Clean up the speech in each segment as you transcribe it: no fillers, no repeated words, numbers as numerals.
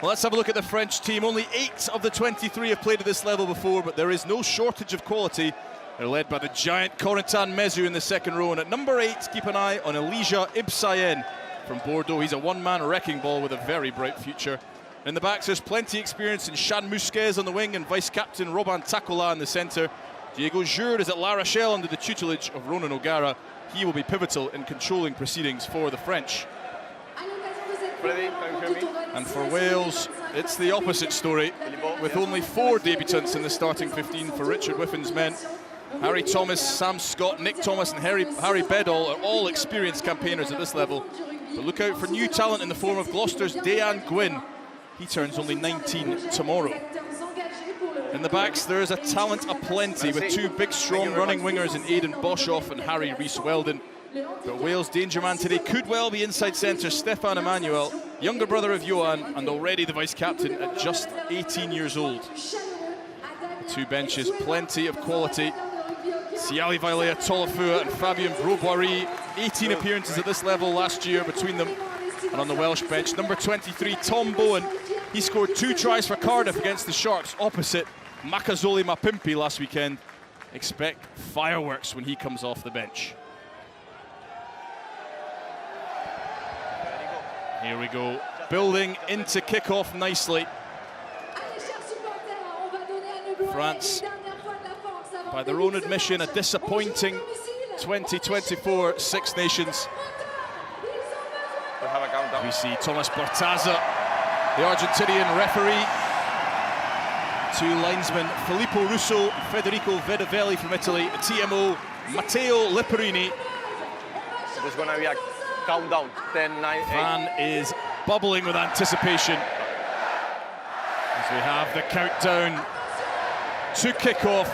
Well, let's have a look at the French team. Only 8 of the 23 have played at this level before, but there is no shortage of quality. They're led by the giant Corentin Mezu in the second row. And at number 8, keep an eye on Elijah Ibsayen from Bordeaux. He's a one-man wrecking ball with a very bright future. In the backs, there's plenty of experience in Chan Mousquez on the wing and vice-captain Robin Takola in the centre. Diego Jure is at La Rochelle under the tutelage of Ronan O'Gara. He will be pivotal in controlling proceedings for the French. And for Wales, it's the opposite story, with only 4 debutants in the starting 15 for Richard Whiffin's men. Harry Thomas, Sam Scott, Nick Thomas and Harry Bedall are all experienced campaigners at this level. But look out for new talent in the form of Gloucester's Dejan Gwynn. He turns only 19 tomorrow. In the backs, there is a talent aplenty with 2 big, strong running wingers in Aidan Boshoff and Harry Rees-Weldon. But Wales' danger man today could well be inside centre Stefan Emmanuel, younger brother of Johan and already the vice-captain at just 18 years old. The 2 benches, plenty of quality. Siali Vailea Tolofua and Fabien Broboiry, 18 appearances at this level last year between them. And on the Welsh bench, number 23, Tom Bowen. He scored 2 tries for Cardiff against the Sharks opposite Makazole Mapimpi last weekend. Expect fireworks when he comes off the bench. Here we go, building into kickoff nicely. France, by their own admission, a disappointing 2024 Six Nations. We see Thomas Bortaza, the Argentinian referee. 2 linesmen, Filippo Russo and Federico Vedavelli from Italy. A TMO, Matteo Liparini. There's going to be a countdown, 10, 9, 8. Van is bubbling with anticipation as we have the countdown to kickoff.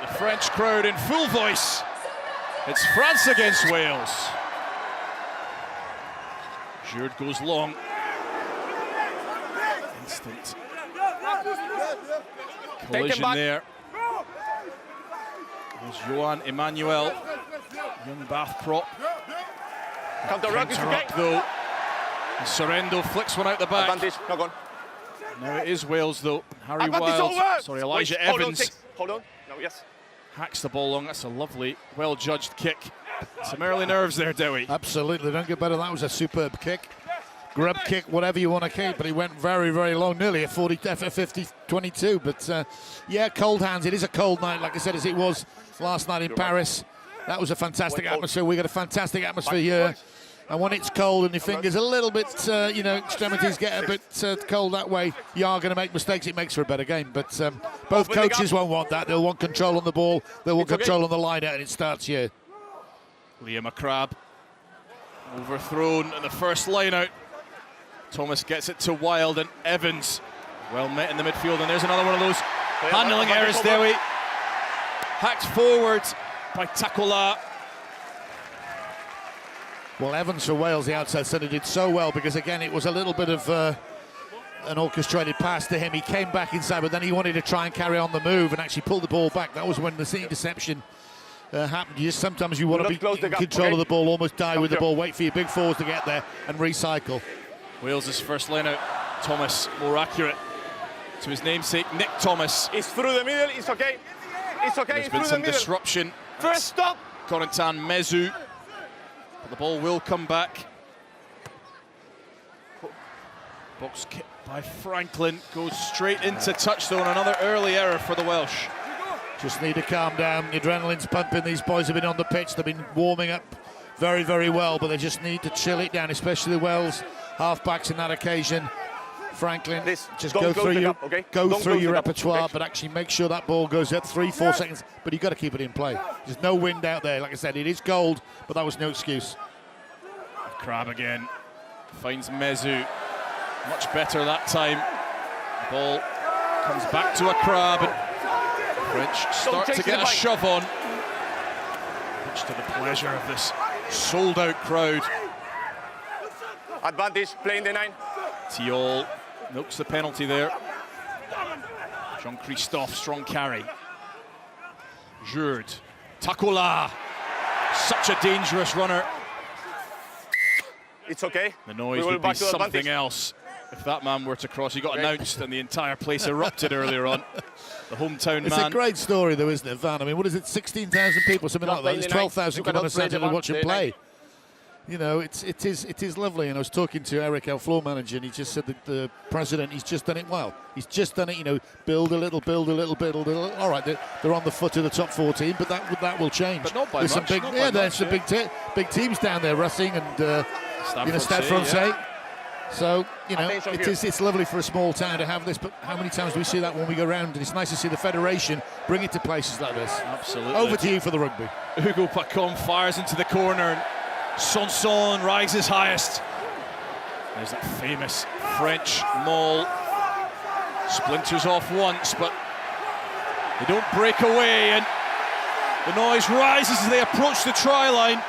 The French crowd in full voice. It's France against Wales. Giroud goes long. Instant collision there. There's Johan Emmanuel, young Bath prop. Counter up though. And Sorrento flicks one out the back. Advantage, not gone. Now it is Wales though. Harry Elijah Evans. Hold on. No, yes. Hacks the ball long. That's a lovely, well-judged kick. Some early nerves there, Dewi. Absolutely, don't get better. That was a superb kick. Grub kick, whatever you want to kick, but he went very, very long, nearly a 50-22. But yeah, cold hands. It is a cold night, like I said, as it was last night in Paris. That was a fantastic atmosphere. We got a fantastic atmosphere here. And when it's cold and your fingers a little bit, you know, extremities get a bit cold that way, you are going to make mistakes. It makes for a better game. But both coaches won't want that. They'll want control on the ball. They'll want control on the line out, and it starts here. Liam McCrabb overthrown in the first line out. Thomas gets it to Wild and Evans. Well met in the midfield, and there's another one of those handling errors, Dewi. Hacked forward by Takola. Well, Evans for Wales, the outside centre, did so well because, again, it was a little bit of an orchestrated pass to him. He came back inside, but then he wanted to try and carry on the move and actually pull the ball back. That was when the interception happened. Sometimes you want to be in control of the ball, almost die with the ball, wait for your big forwards to get there and recycle. Wales' first line out. Thomas more accurate to his namesake, Nick Thomas. It's through the middle, it's okay. It's okay, There's been some disruption. First stop. Corentin Mezu. But the ball will come back. Box kick by Franklin goes straight into touchstone. Another early error for the Welsh. Just need to calm down. The adrenaline's pumping. These boys have been on the pitch. They've been warming up very, very well, but they just need to chill it down, especially the Wales half-backs in that occasion. Franklin, just go through your repertoire, but actually make sure that ball goes up 3-4 seconds, but you've got to keep it in play. There's no wind out there. Like I said, it is cold, but that was no excuse. Crab again finds Mezu. Much better that time. The ball comes back to a Crab, and French start to get a shove on. Much to the pleasure of this sold-out crowd. Advantage, playing the 9. Thiol milks the penalty there. Jean-Christophe, strong carry. Giroud. Takola. Such a dangerous runner. It's okay. The noise would be something else if that man were to cross. He got announced and the entire place erupted earlier on. The hometown man. It's a great story though, isn't it, Van? I mean, what is it, 16,000 people, something like that? There's 12,000 come on a Saturday to watch him play. You know, it is lovely. And I was talking to Eric, our floor manager, and he just said that the president, he's just done it well. He's just done it, you know, build a little, build a little, build a little. All right, they're on the foot of the top 14, but that will change. But not by there's much. Some big, there's some big teams down there, Racing and Stade Francais. Yeah. So, you know, it's lovely for a small town to have this, but how many times do we see that when we go around? And it's nice to see the federation bring it to places like this. Absolutely. Over to you for the rugby. Hugo Pacom fires into the corner and Sanson rises highest. There's that famous French maul. Splinters off once, but they don't break away, and the noise rises as they approach the try line.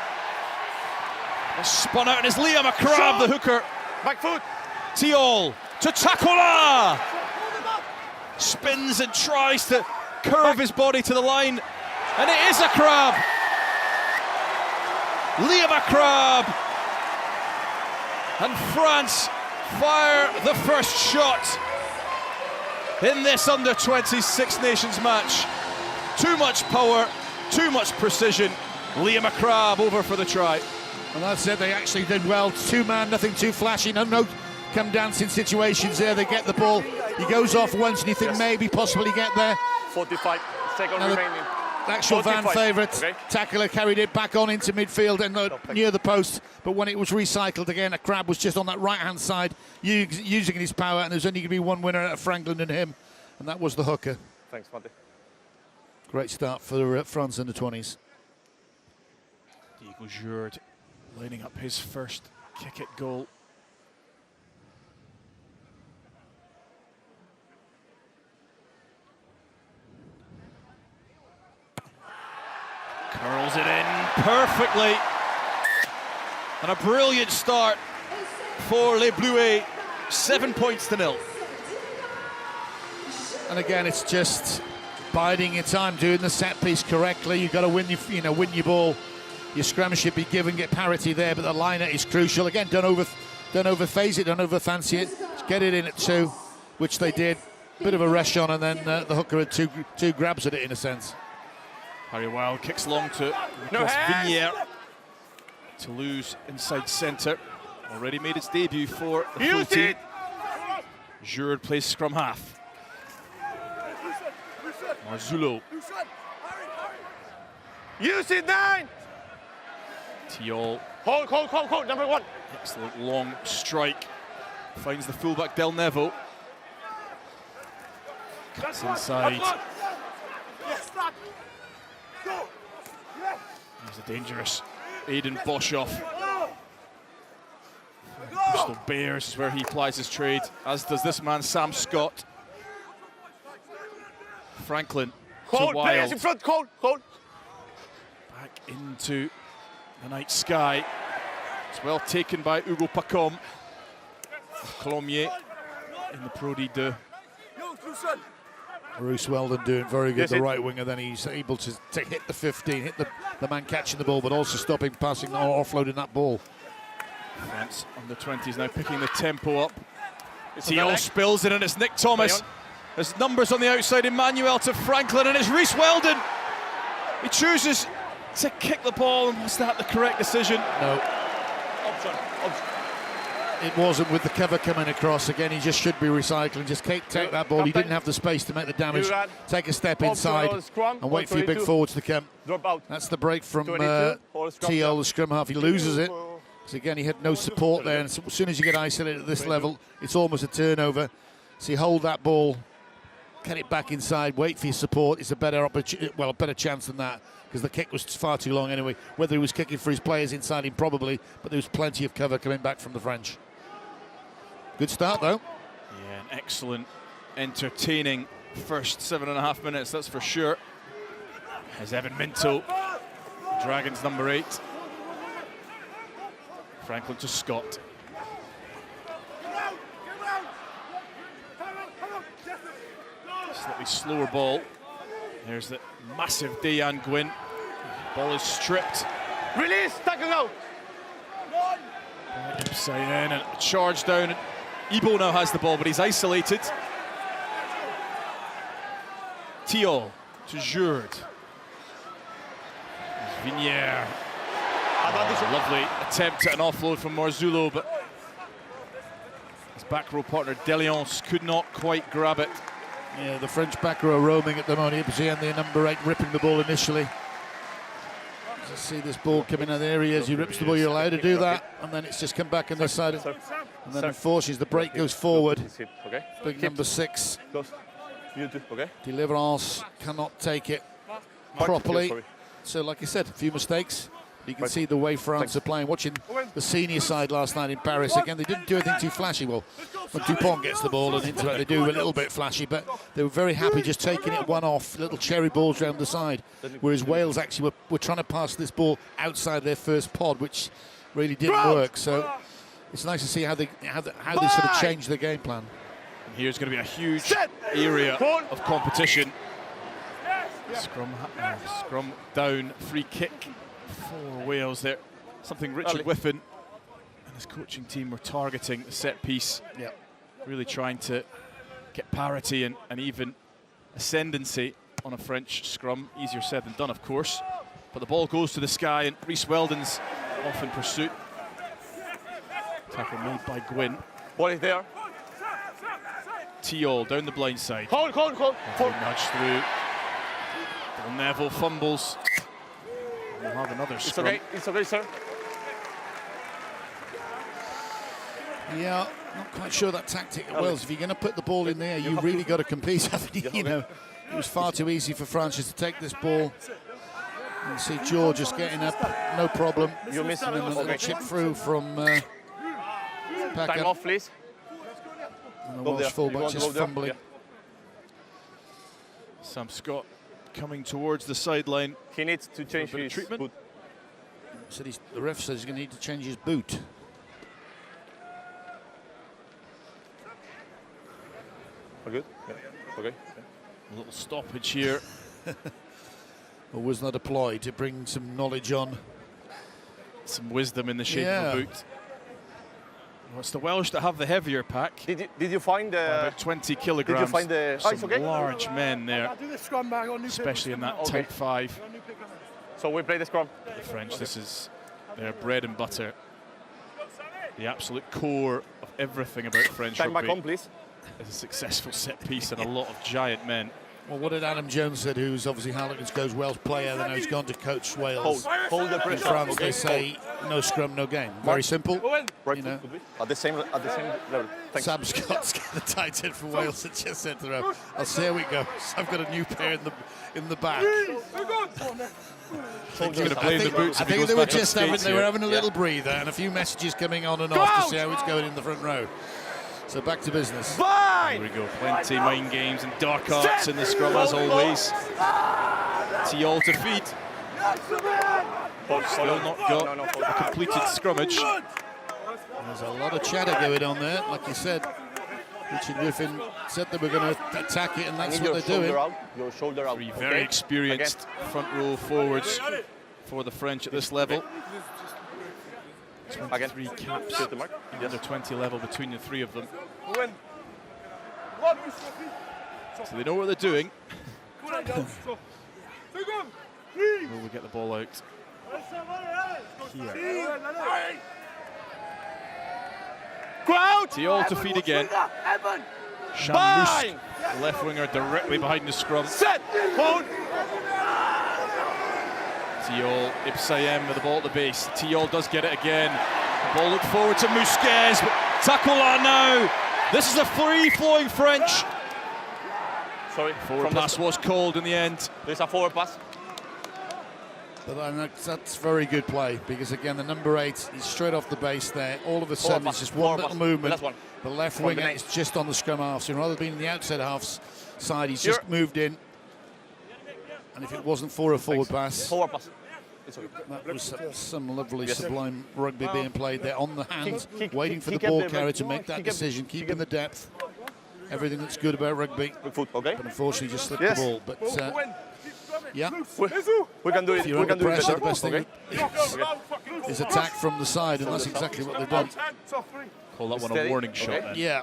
It's spun out, and it's Liam McCrabb, the hooker. Back foot. Tiol to Takola. Spins and tries to curve his body to the line, and it is a crab. Liam McCrabb. And France fire the first shot in this under-20 Six Nations match. Too much power, too much precision. Liam McCrabb over for the try. And that's it, they actually did well. Two-man, nothing too flashy, no come dancing situations there. They get the ball, he goes off once and you think maybe possibly get there. 45 seconds remaining. Actual Van favourite, tackler carried it back on into midfield and near the post, but when it was recycled again, a Crab was just on that right-hand side using his power, and there's only going to be one winner out of Franklin and him, and that was the hooker. Thanks, Mate. Great start for France in the 20s. Diego Jurd lining up his first kick at goal. Curls it in perfectly. And a brilliant start for Les Bluets. 7 points to 0. And again, it's just biding your time, doing the set piece correctly. You've got to win your ball. Your scrum should be given, get parity there, but the liner is crucial. Again, don't overphase it, don't overfancy it. Just get it in at 2, which they did. Bit of a rush on, and then the hooker had two grabs at it in a sense. Harry Wild kicks long to Vignier. Toulouse inside centre. Already made its debut for the full team. Jurd plays scrum half. Marzullo. Use it 9. Tiol. Hold, number 1. Excellent long strike. Finds the fullback Del Nevo. Cuts inside. There's a dangerous Aidan Boshoff. Bristol Bears is where he plies his trade, as does this man, Sam Scott. Franklin to Wild. In front, hold. Back into the night sky. It's well taken by Hugo Pacom. Colomier in the Pro D2. Bruce Weldon doing very good, the right winger, then he's able to hit the 15, hit the man catching the ball, but also stopping, passing, or offloading that ball. France under 20s now picking the tempo up. Tiol spills it, and it's Nick Thomas. There's numbers on the outside, Emmanuel to Franklin, and it's Rhys Weldon. He chooses to kick the ball, and was that the correct decision? No. It wasn't, with the cover coming across. Again, he just should be recycling. Just take that ball. He didn't have the space to make the damage. Take a step inside and wait for your big forwards to come. That's the break from Tiol, the scrum half. He loses it. Because again, he had no support there. And as soon as you get isolated at this level, it's almost a turnover. So you hold that ball, get it back inside, wait for your support. It's a better opportunity, well, a better chance than that, because the kick was far too long anyway. Whether he was kicking for his players inside him, probably, but there was plenty of cover coming back from the French. Good start, though. Yeah, an excellent, entertaining first 7.5 minutes, that's for sure. As Evan Minto, Dragons number 8. Franklin to Scott. Slightly slower ball. There's the massive Dejan Gwyn. Ball is stripped. Release, tackle now. Inside in and charge down. Ibo now has the ball, but he's isolated. Thiol to Jourde. Vignier. Lovely attempt at an offload from Marzullo, but his back row partner Deliance could not quite grab it. Yeah, the French back row roaming at the moment. And the number 8 ripping the ball initially. Just see this ball coming out of the area as he rips the ball. You're allowed to do that, and then it's just come back on this side. And then unfortunately, the break goes forward. Big number 6. Deliverance cannot take it properly. So, like I said, a few mistakes. You can see the way France are playing. Watching the senior side last night in Paris, again, they didn't do anything too flashy. Well, when Dupont gets the ball and interact, they do a little bit flashy, but they were very happy just taking it one off, little cherry balls around the side, whereas Wales actually were trying to pass this ball outside their first pod, which really didn't work. So it's nice to see how they sort of changed their game plan. And here's going to be a huge area of competition. Scrum down, free kick for Wales there. Something Richard Whiffen and his coaching team were targeting, the set piece. Yep. Really trying to get parity and even ascendancy on a French scrum. Easier said than done, of course. But the ball goes to the sky and Rhys Weldon's off in pursuit. Tackle made by Gwyn. Ball is there. Thiol down the blind side. Hold. Nudge through. Bill Neville fumbles. We'll have another scrum. It's okay, sir. Yeah, not quite sure that tactic at Wales. If you're going to put the ball in there, you really got to compete, haven't you? You know, it was far too easy for Francis to take this ball. You see George just getting up, no problem. You're missing a little chip through from Time off, please. And the Welsh fullback just fumbling. Sam Scott coming towards the sideline. He needs to change his treatment. boot. So the ref says he's going to need to change his boot. We're good? Yeah. Okay. A little stoppage here. Or was not deployed to bring some knowledge on. Some wisdom in the shape of a boot. Well, it's the Welsh that have the heavier pack. Did you find about 20 kilograms. Did you find the some large men there, especially in that tight 5. So we play the scrum. The French, this is their bread and butter. The absolute core of everything about French Time rugby. back on, please. It's a successful set piece and a lot of giant men. Well, what did Adam Jones said, who's obviously Harlequins goes Wales player, then he's gone to coach Wales. Hold the In pressure. France, they say no scrum, no game. Very simple. Right, you know. at the same level. Thanks. Sam Scott's got the tight end for Wales that just said to him, I'll see how it goes. I've got a new pair in the back. He's going to blame the boots. I think they were just having a little breather and a few messages coming on and off to see how it's going in the front row. So back to business. Here we go, plenty mind games and dark arts in the scrum as always. Thiol to feed. Still not got a completed scrummage. There's a lot of chatter going on there, like you said. Richard Whiffen said they were going to attack it, and that's what they're doing. Your shoulder out. 3 very experienced front row forwards for the French at this level. 23 caps at the under 20 level between the 3 of them. So they know what they're doing. Will we get the ball out here? Thiol to feed again. Chamouche, the left winger, directly behind the scrum. Set! Hold! Thiol, Ipsayem with the ball at the base. Thiol does get it again. The ball looked forward to Mousquez. Tacola now. This is a free-flowing French. Sorry. Forward pass was called in the end. There's a forward pass. But that's very good play because, again, the number 8 is straight off the base there. All of a sudden, it's just one little movement. The left winger is just on the scrum half. So rather than being in the outside half side, he's just moved in. And if it wasn't for a forward pass, that was some lovely sublime rugby being played there on the hands, waiting for the ball carrier to make that decision, keeping the depth. Everything that's good about rugby. But unfortunately, just slipped the ball. But yeah, we can do it. If you're under pressure, the best thing is attack from the side, and that's exactly what they've done. Call that one a Steady. warning shot Okay. then. Yeah.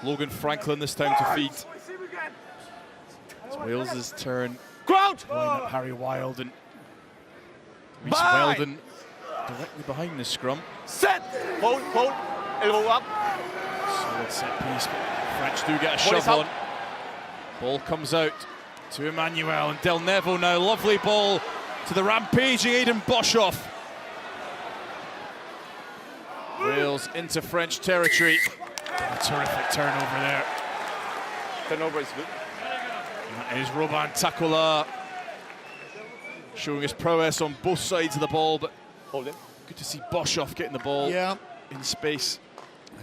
Logan Franklin this time to feed. It's Wales's turn. Crowd! Line up Harry Wild and Reece Bye. Weldon directly behind the scrum. Set! Hold, elbow up. Solid set piece, but the French do get a Ball shove is up. on. Ball comes out to Emmanuel and Del Nevo now. Lovely ball to the rampaging Aidan Boshoff. Wales into French territory. A terrific turnover there. Turnover is good. That is Robin Takola showing his prowess on both sides of the ball, but Hold him. good to see Boshoff getting the ball Yeah. in space.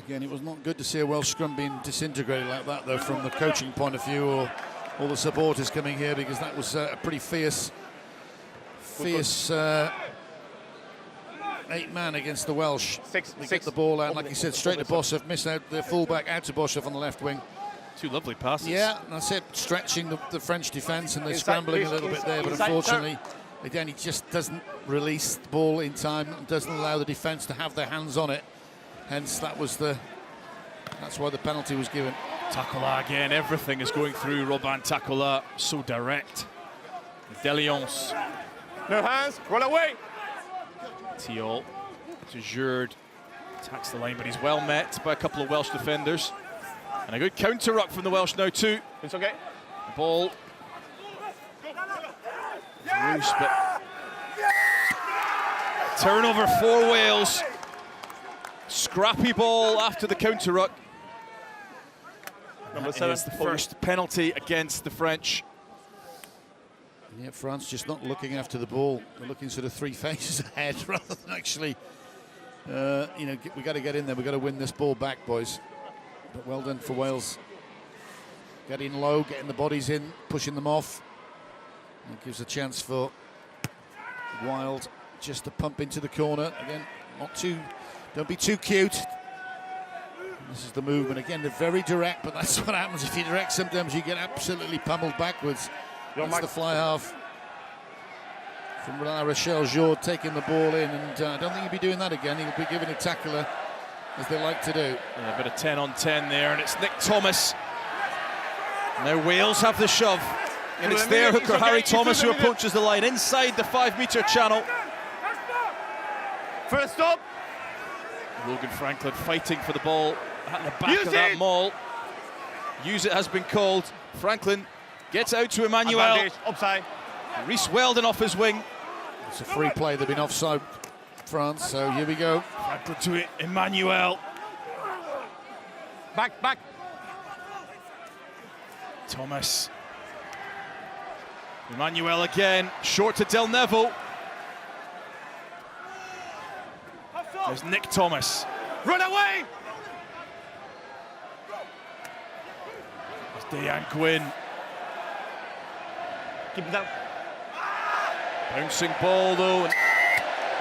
Again, it was not good to see a Welsh scrum being disintegrated like that, though, from the coaching point of view, or all the supporters coming here, because that was a pretty fierce 8-man against the Welsh. They Six. get the ball out, like you said, straight to Boshoff, miss out the fullback, out to Boshoff on the left wing. Two lovely passes. Yeah, that's it, stretching the French defence, and they're Inside, scrambling a please, little bit there, but inside, unfortunately, again, he just doesn't release the ball in time, and doesn't allow the defence to have their hands on it. Hence, that's why the penalty was given. Takola again, everything is going through Robin Takola, so direct. Deliance, No hands, run away. Thiol to Jurd, attacks the line, but he's well met by a couple of Welsh defenders. And a good counter ruck from the Welsh now too. It's okay. The ball loose, but turnover for Wales. Scrappy ball after the counter ruck. Number That 7 is the first penalty against the French. Yeah, France just not looking after the ball. They're looking sort of 3 phases ahead rather than actually, we got to get in there. We've got to win this ball back, boys. But well done for Wales. Getting low, getting the bodies in, pushing them off. It gives a chance for Wild just to pump into the corner. Again, don't be too cute. This is the movement. Again, they're very direct, but that's what happens. If you direct, sometimes you get absolutely pummeled backwards. That's the fly half from La Rochelle Jour taking the ball in, and I don't think he'll be doing that again. He'll be giving a tackler, as they like to do. Yeah, a bit of 10 on 10 there, and it's Nick Thomas. Now Wales have the shove, and it's their hooker Harry Thomas who approaches the line inside the 5-metre channel. First stop. Logan Franklin fighting for the ball at the back of that maul. Use it has been called. Franklin gets out to Emmanuel. Advantage, offside. Reece Weldon off his wing. It's a free play. They've been offside, France, so here we go. Franklin to it, Emmanuel. Back. Thomas. Emmanuel again, short to Del Nevo. There's Nick Thomas. Run away. There's Dejan Gwyn. Keep it down. Bouncing ball though. And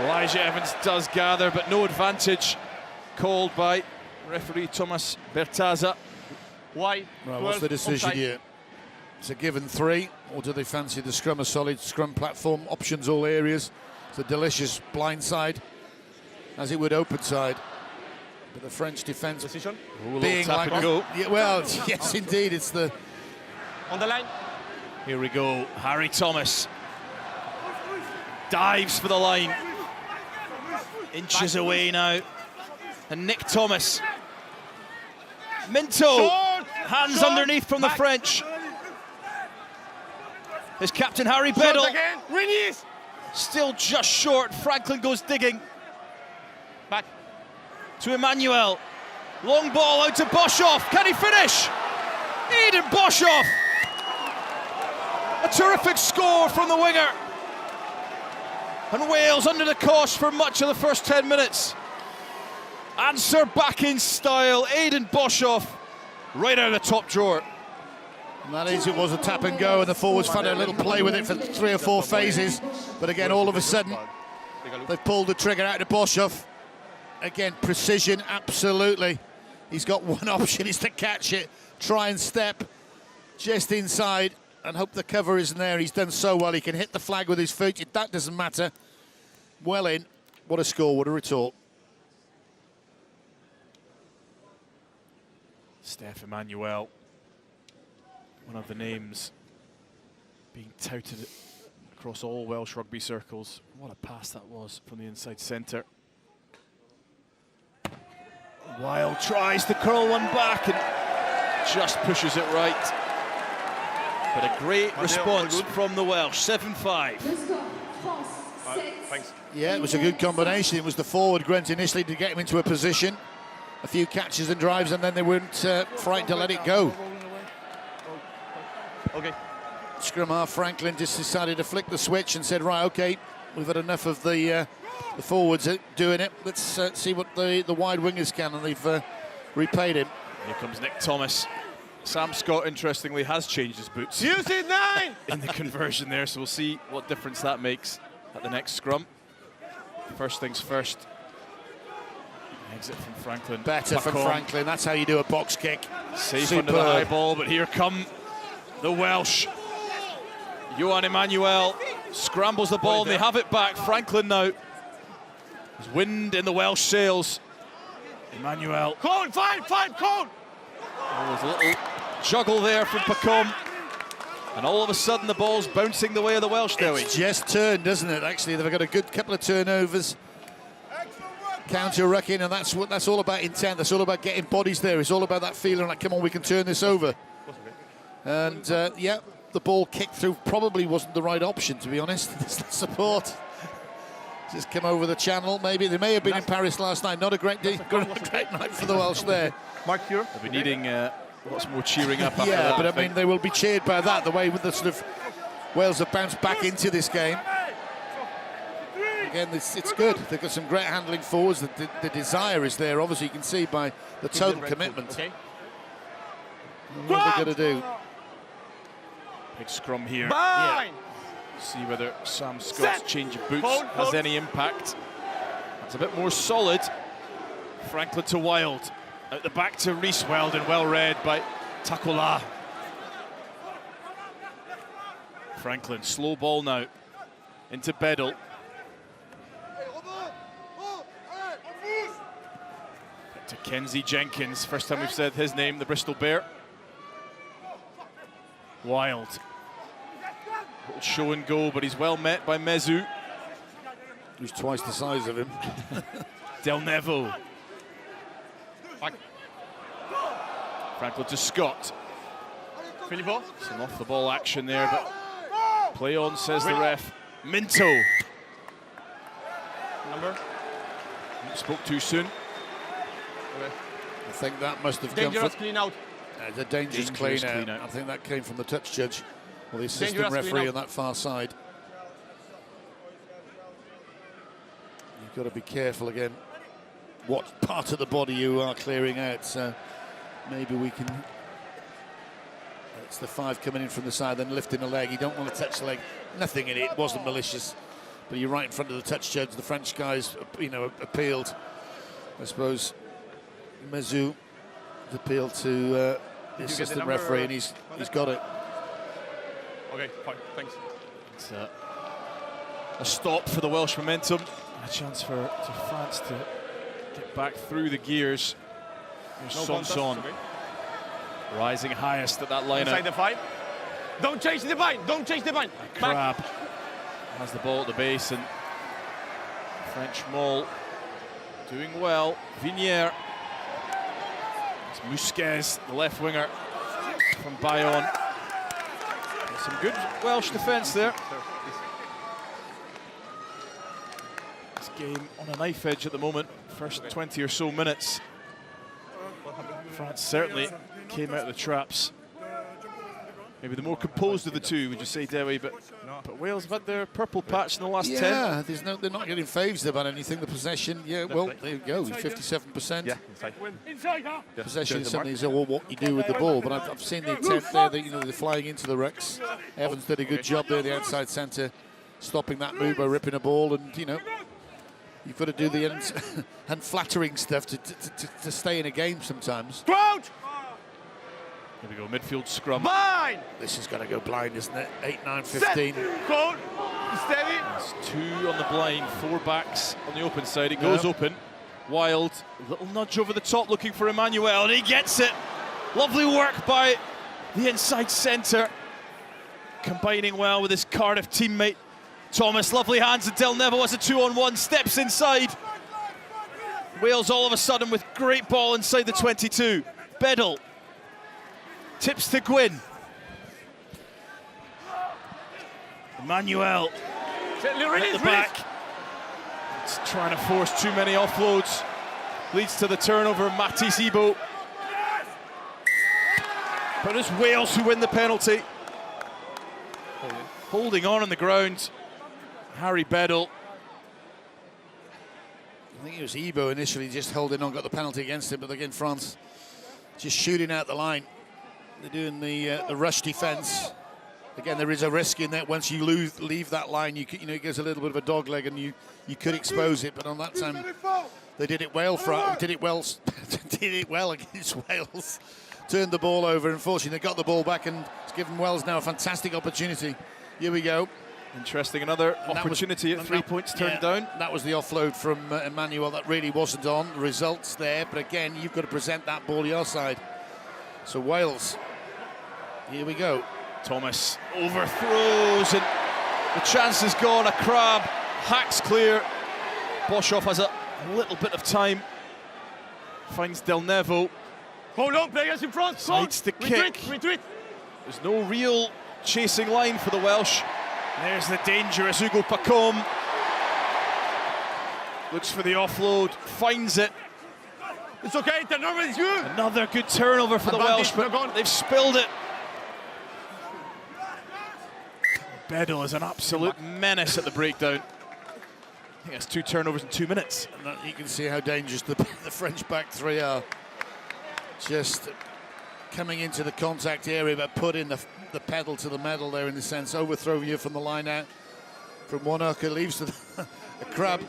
Elijah Evans does gather, but no advantage called by referee Thomas Bertaza. Why? Right, what's the decision Offside. here? It's a given 3, or do they fancy the scrum, a solid scrum platform, options all areas? It's a delicious blind side, as it would open side. But the French defence Decision. being tap like, and go. yeah, well, yes, indeed, it's the. On the line. Here we go, Harry Thomas dives for the line. Inches away now. And Nick Thomas. Minto, hands Short, underneath from the back. French. There's captain Harry Short Biddle, again. Release. still just short. Franklin goes digging. Back. To Emmanuel. Long ball out to Boshoff. Can he finish? Aidan Boshoff. A terrific score from the winger. And Wales under the cosh for much of the first 10 minutes. Answer back in style. Aidan Boshoff right out of the top drawer. And that is, it was a tap and go, and the forwards found a little play with it for 3 or 4 phases. But again, all of a sudden, they've pulled the trigger out of Boshoff. Again, precision, absolutely. He's got one option, is to catch it, try and step just inside, and hope the cover isn't there. He's done so well, he can hit the flag with his feet. That doesn't matter. Well in. What a score, what a retort. Steph Emmanuel, one of the names being touted across all Welsh rugby circles. What a pass that was from the inside centre. Wild tries to curl one back and just pushes it right. But a great response from the Welsh, 7-5. Thanks. Yeah, it was a good combination. It was the forward, Grant, initially to get him into a position. A few catches and drives, and then they weren't frightened to let it go. Okay. Scrum half Franklin just decided to flick the switch and said, right, okay, we've had enough of the forwards doing it. Let's see what the wide wingers can, and they've repaid him. Here comes Nick Thomas. Sam Scott, interestingly, has changed his boots. Use it, 9! In the conversion there, so we'll see what difference that makes at the next scrum. First things first. Exit from Franklin. Better from Franklin. That's how you do a box kick. Safe Superb. under the high ball, but here come the Welsh. Johan Emmanuel scrambles the ball, and they have it back. Franklin now. There's wind in the Welsh sails. Emmanuel. Cone, 5, cone! Oh, there's a little juggle there from Pacom. And all of a sudden the ball's bouncing the way of the Welsh, Dewi. It's just turned, doesn't it? Actually, they've got a good couple of turnovers. Counter-rucking, and that's all about intent. That's all about getting bodies there. It's all about that feeling like, come on, we can turn this over. And, yeah, the ball kicked through probably wasn't the right option, to be honest. There's the support. Just come over the channel, maybe. They may have been in Paris last night. Not a great night for the Welsh there. Mark here. They'll be needing lots more cheering up after yeah, that. but I mean, they will be cheered by that, the way with the sort of Wales have bounced back into this game. Again, it's good. They've got some great handling forwards. The desire is there, obviously, you can see by the total commitment. Okay. What are they going to do? Big scrum here. Yeah. See whether Sam Scott's change of boots has any impact. That's a bit more solid. Franklin to Wild. Out the back to Rees Weldon, well read by Takola. Franklin, slow ball now. Into Bedell. To Kenzie Jenkins, first time we've said his name, the Bristol Bear. Wild. Little show and go, but he's well met by Mezu. Who's twice the size of him. Del Nevo. Franklin to Scott. Filippo. Some off the ball action there, but play on, says the ref. Minto. Number. Spoke too soon. Okay. I think that must have Dangerous come from clean out. the dangerous clean out. I think that came from the touch judge, or the assistant referee on that far side. You've got to be careful again what part of the body you are clearing out. So maybe we can. It's the 5 coming in from the side, then lifting a leg. You don't want to touch the leg. Nothing in it. It wasn't malicious, but you're right in front of the touch judge. The French guys, appealed. I suppose Mezu appealed to the assistant referee, and he's got it. Okay, fine, thanks. It's a stop for the Welsh momentum. A chance for France to get back through the gears. There's Sanson. Okay. Rising highest at that lineup. Inside the 5. Don't change the bind. Don't change the bind. Crab has the ball at the base, and French maul doing well. Vignier. It's Mousquez, the left winger from Bayonne. Some good Welsh defence there. This game on a knife edge at the moment. First 20 or so minutes. France certainly came out of the traps. Maybe the more composed of the two, would you say, Dewi? But Wales have had their purple patch in the last 10. Yeah, they're not getting phased about anything. The possession, yeah, well, there you go, 57%. Yeah, inside. Possession is something is all what you do with the ball, but I've seen the attempt there, they're flying into the rucks. Evans did a good job there, the outside centre, stopping that move by ripping a ball, and, you've got to do the unflattering stuff to stay in a game sometimes. Crouch! Here we go, midfield scrum. Bind! This is going to go blind, isn't it? 8, 9, 15. Cone. Steady. It's 2 on the blind, 4 backs on the open side. It goes open. Wild, little nudge over the top looking for Emmanuel, and he gets it. Lovely work by the inside centre, combining well with his Cardiff teammate Thomas. Lovely hands, and Del Neville has a 2-on-1, steps inside. Wales all of a sudden with great ball inside the 22. Bedell tips to Gwyn. Emmanuel at the back. It's trying to force too many offloads. Leads to the turnover, Mati Zibo. But it's Wales who win the penalty. Holding on the ground, Harry Bedell. I think it was Ebo initially just holding on, got the penalty against him, but again France just shooting out the line. They're doing the rush defence. Again, there is a risk in that once you leave that line, you know, it gives a little bit of a dog leg, and you could expose it. But on that time, they did it well. Did it well against Wales. Turned the ball over. Unfortunately, they got the ball back, and it's given Wales now a fantastic opportunity. Here we go. Interesting, another opportunity at 3 points turned down. That was the offload from Emmanuel that really wasn't on. The results there, but again, you've got to present that ball your side. So Wales, here we go. Thomas overthrows, and the chance is gone. A crab hacks clear. Boshoff has a little bit of time. Finds Del Neville. Hold on, players in front. Sides the kick. Retreat. There's no real chasing line for the Welsh. There's the dangerous Hugo Pacom. Looks for the offload, finds it. It's okay, turnover is good. Another good turnover for the Welsh, but they've spilled it. Bedell is an absolute menace at the breakdown. I think that's 2 turnovers in 2 minutes. And you can see how dangerous the French back three are. Just coming into the contact area, but put in the pedal to the metal there, in the sense, overthrow you from the line out. From Wanaka leaves to a crab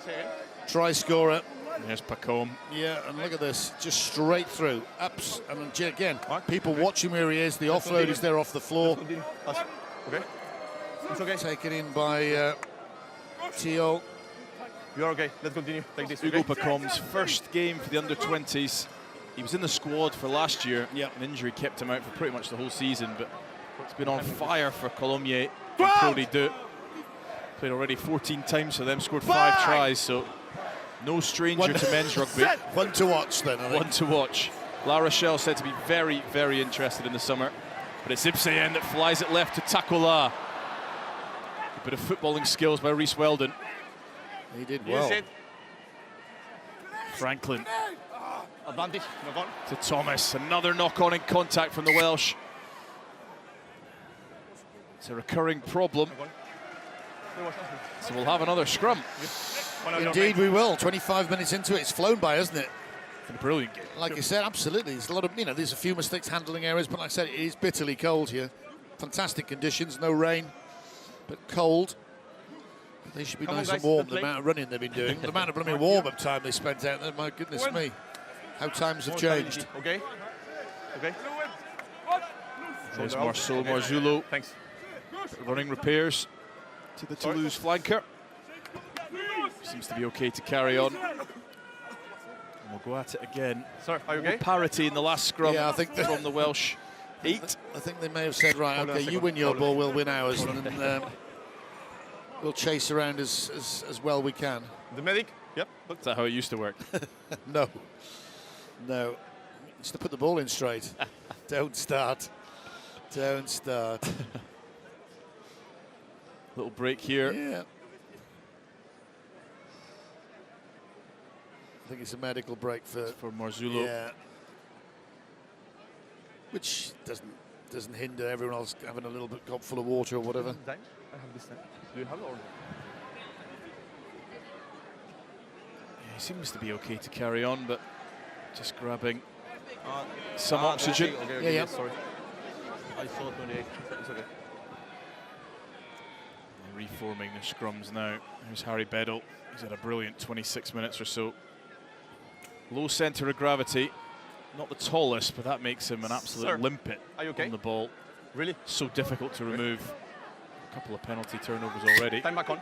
try scorer. There's Pacom. Yeah, and look at this, just straight through. Ups, and again, people watching where he is. The offload is there off the floor. Okay. It's okay. Taken in by Tio. You're okay. Let's continue. Take this. Hugo Pacom's first game for the under-20s. He was in the squad for last year. Yeah. An injury kept him out for pretty much the whole season, but it's been on fire for Colomiers and Prodi Deux. Played already 14 times for them, scored 5 tries, so no stranger to men's rugby. One to watch then, I think. One to watch. La Rochelle said to be very, very interested in the summer, but it's Ipsayen that flies it left to Takola. A bit of footballing skills by Rhys Weldon. He did well. Franklin. Advantage. To Thomas. Another knock-on in contact from the Welsh. It's a recurring problem. So we'll have another scrum. Indeed we will. 25 minutes into it. It's flown by, hasn't it? A brilliant game. Like you said, absolutely. There's a lot of, there's a few mistakes, handling errors, but like I said, it is bitterly cold here. Fantastic conditions, no rain, but cold. They should be nice and warm, the amount of running they've been doing. The amount of blooming warm-up time they spent out there, my goodness me. How times have changed. Okay. Okay. There's Marceau Marzullo. Thanks. Running repairs to the Toulouse flanker. Seems to be okay to carry on. And we'll go at it again. Sorry, are you okay? More parity in the last scrum, I think from the Welsh 8. I think they may have said, right, okay, you win your ball, we'll win ours, and then we'll chase around as well we can. The medic? Yep. Is that how it used to work? No. No. Just to put the ball in straight. Don't start. Don't start. Little break here. Yeah. I think it's a medical break for Marzullo. Yeah. Which doesn't hinder everyone else having a little bit cup full of water or whatever. I have this time. Do you have it or? He seems to be okay to carry on, but just grabbing some oxygen. Okay, yeah. Sorry. I saw 28. It's okay. Reforming the scrums now. Here's Harry Bedell. He's had a brilliant 26 minutes or so. Low centre of gravity. Not the tallest, but that makes him an absolute limpet on the ball. Really? So difficult to remove. A couple of penalty turnovers already. Time back on.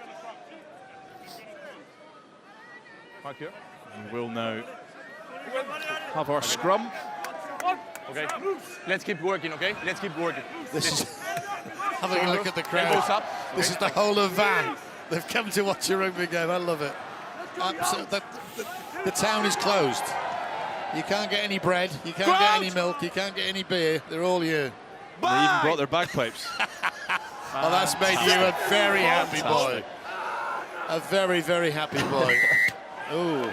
Back here. We will now have our scrum. Okay? Let's keep working, okay? Let's keep working. This is having a look at the crowd. Elbows up. This is the whole of Van. They've come to watch a rugby game. I love it. Absolutely. The town is closed. You can't get any bread. You can't get any milk. You can't get any beer. They're all here. They even brought their bagpipes. Oh, that's made you a very happy boy. A very, very happy boy. Ooh.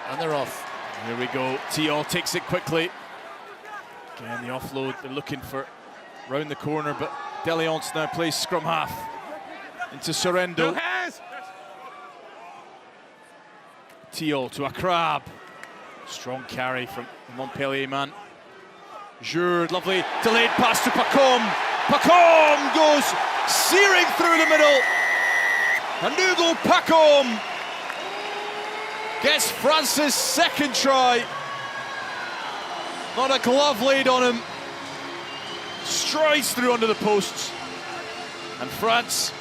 And they're off. Here we go. T.O. takes it quickly. Again, the offload. They're looking for round the corner, but Deleonce now plays scrum half into Sorrento. T.O. to a crab. Strong carry from the Montpellier man. Jourde, lovely delayed pass to Pacom. Pacom goes searing through the middle. And Hugo Pacom gets France's second try. Not a glove laid on him. Strides through under the posts. And France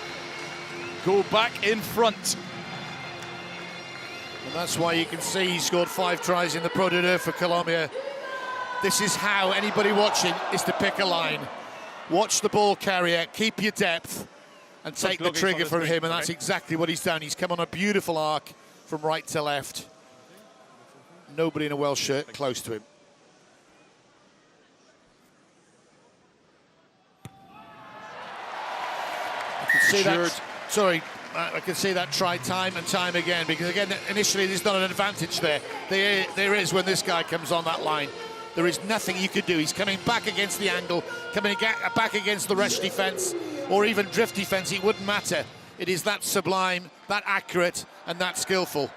go back in front. And that's why you can see he scored 5 tries in the Pro de Deux for Colombia. This is how anybody watching is to pick a line. Watch the ball carrier, keep your depth, and take the trigger from him, and that's exactly what he's done. He's come on a beautiful arc from right to left. Nobody in a Welsh shirt close to him. I can see that. Sorry, I can see that try time and time again, because again, initially there's not an advantage there. There is when this guy comes on that line. There is nothing you could do. He's coming back against the angle, coming back against the rush defence, or even drift defence. It wouldn't matter. It is that sublime, that accurate, and that skillful.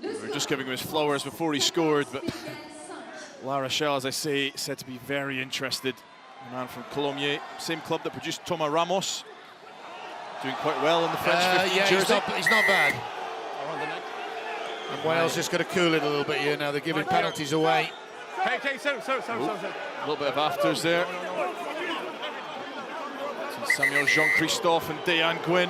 We were just giving him his flowers before he scored, but La Rochelle, as I say, said to be very interested. The man from Colomiers, same club that produced Thomas Ramos, doing quite well in the French 15 jersey. He's not bad. And Wales just got to cool it a little bit here now. They're giving penalties away. Hey, so. A little bit of afters there. Samuel Jean-Christophe and Dejan Gwyn.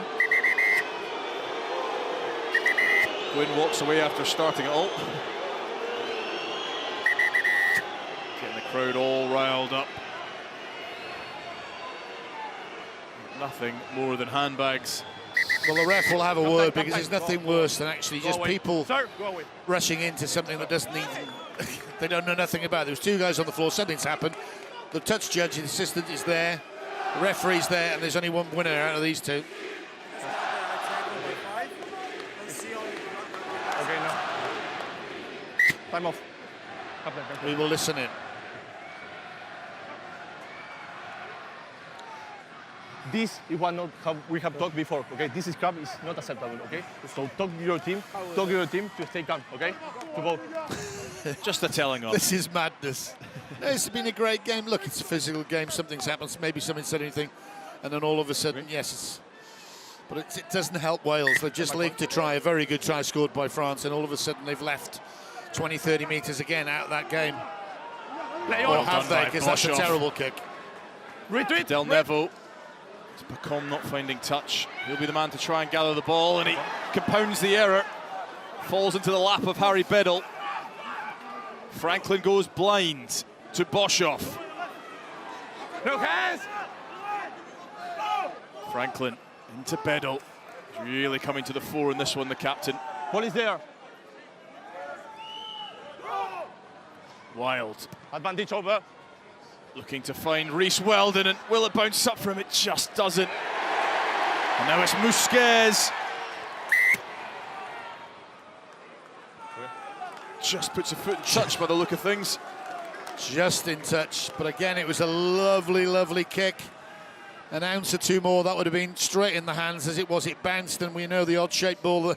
Gwyn walks away after starting it all. Getting the crowd all riled up. Nothing more than handbags. Well, the ref will have a word, because there's nothing worse than actually just people rushing into something that doesn't even, they don't know nothing about. There's 2 guys on the floor, something's happened. The touch judge, the assistant is there, the referee's there, and there's only one winner out of these 2. Okay, no. Time off. We will listen in. This is what we have talked before, okay? This is crap, is not acceptable, okay? So talk to your team to stay calm, okay? To go. Just a telling off. This is madness. No, it's been a great game. Look, it's a physical game. Something's happened. Maybe someone said anything, and then all of a sudden, yes, but it doesn't help Wales. They've just leaked a try, a very good try scored by France, and all of a sudden they've left 20, 30 metres again out of that game. Or have they? Because that's a terrible kick. Retreat. Del Nevo. Pacom not finding touch. He'll be the man to try and gather the ball, and he compounds the error. Falls into the lap of Harry Bedell. Franklin goes blind to Boshoff. No hands! Franklin into Bedell. He's really coming to the fore in this one, the captain. What is there? Wild. Advantage over. Looking to find Reece Weldon, and will it bounce up for him? It just doesn't. And now it's Musquez. Just puts a foot in touch by the look of things. Just in touch, but again, it was a lovely, lovely kick. An ounce or 2 more, that would have been straight in the hands. As it was, it bounced, and we know the odd-shaped ball,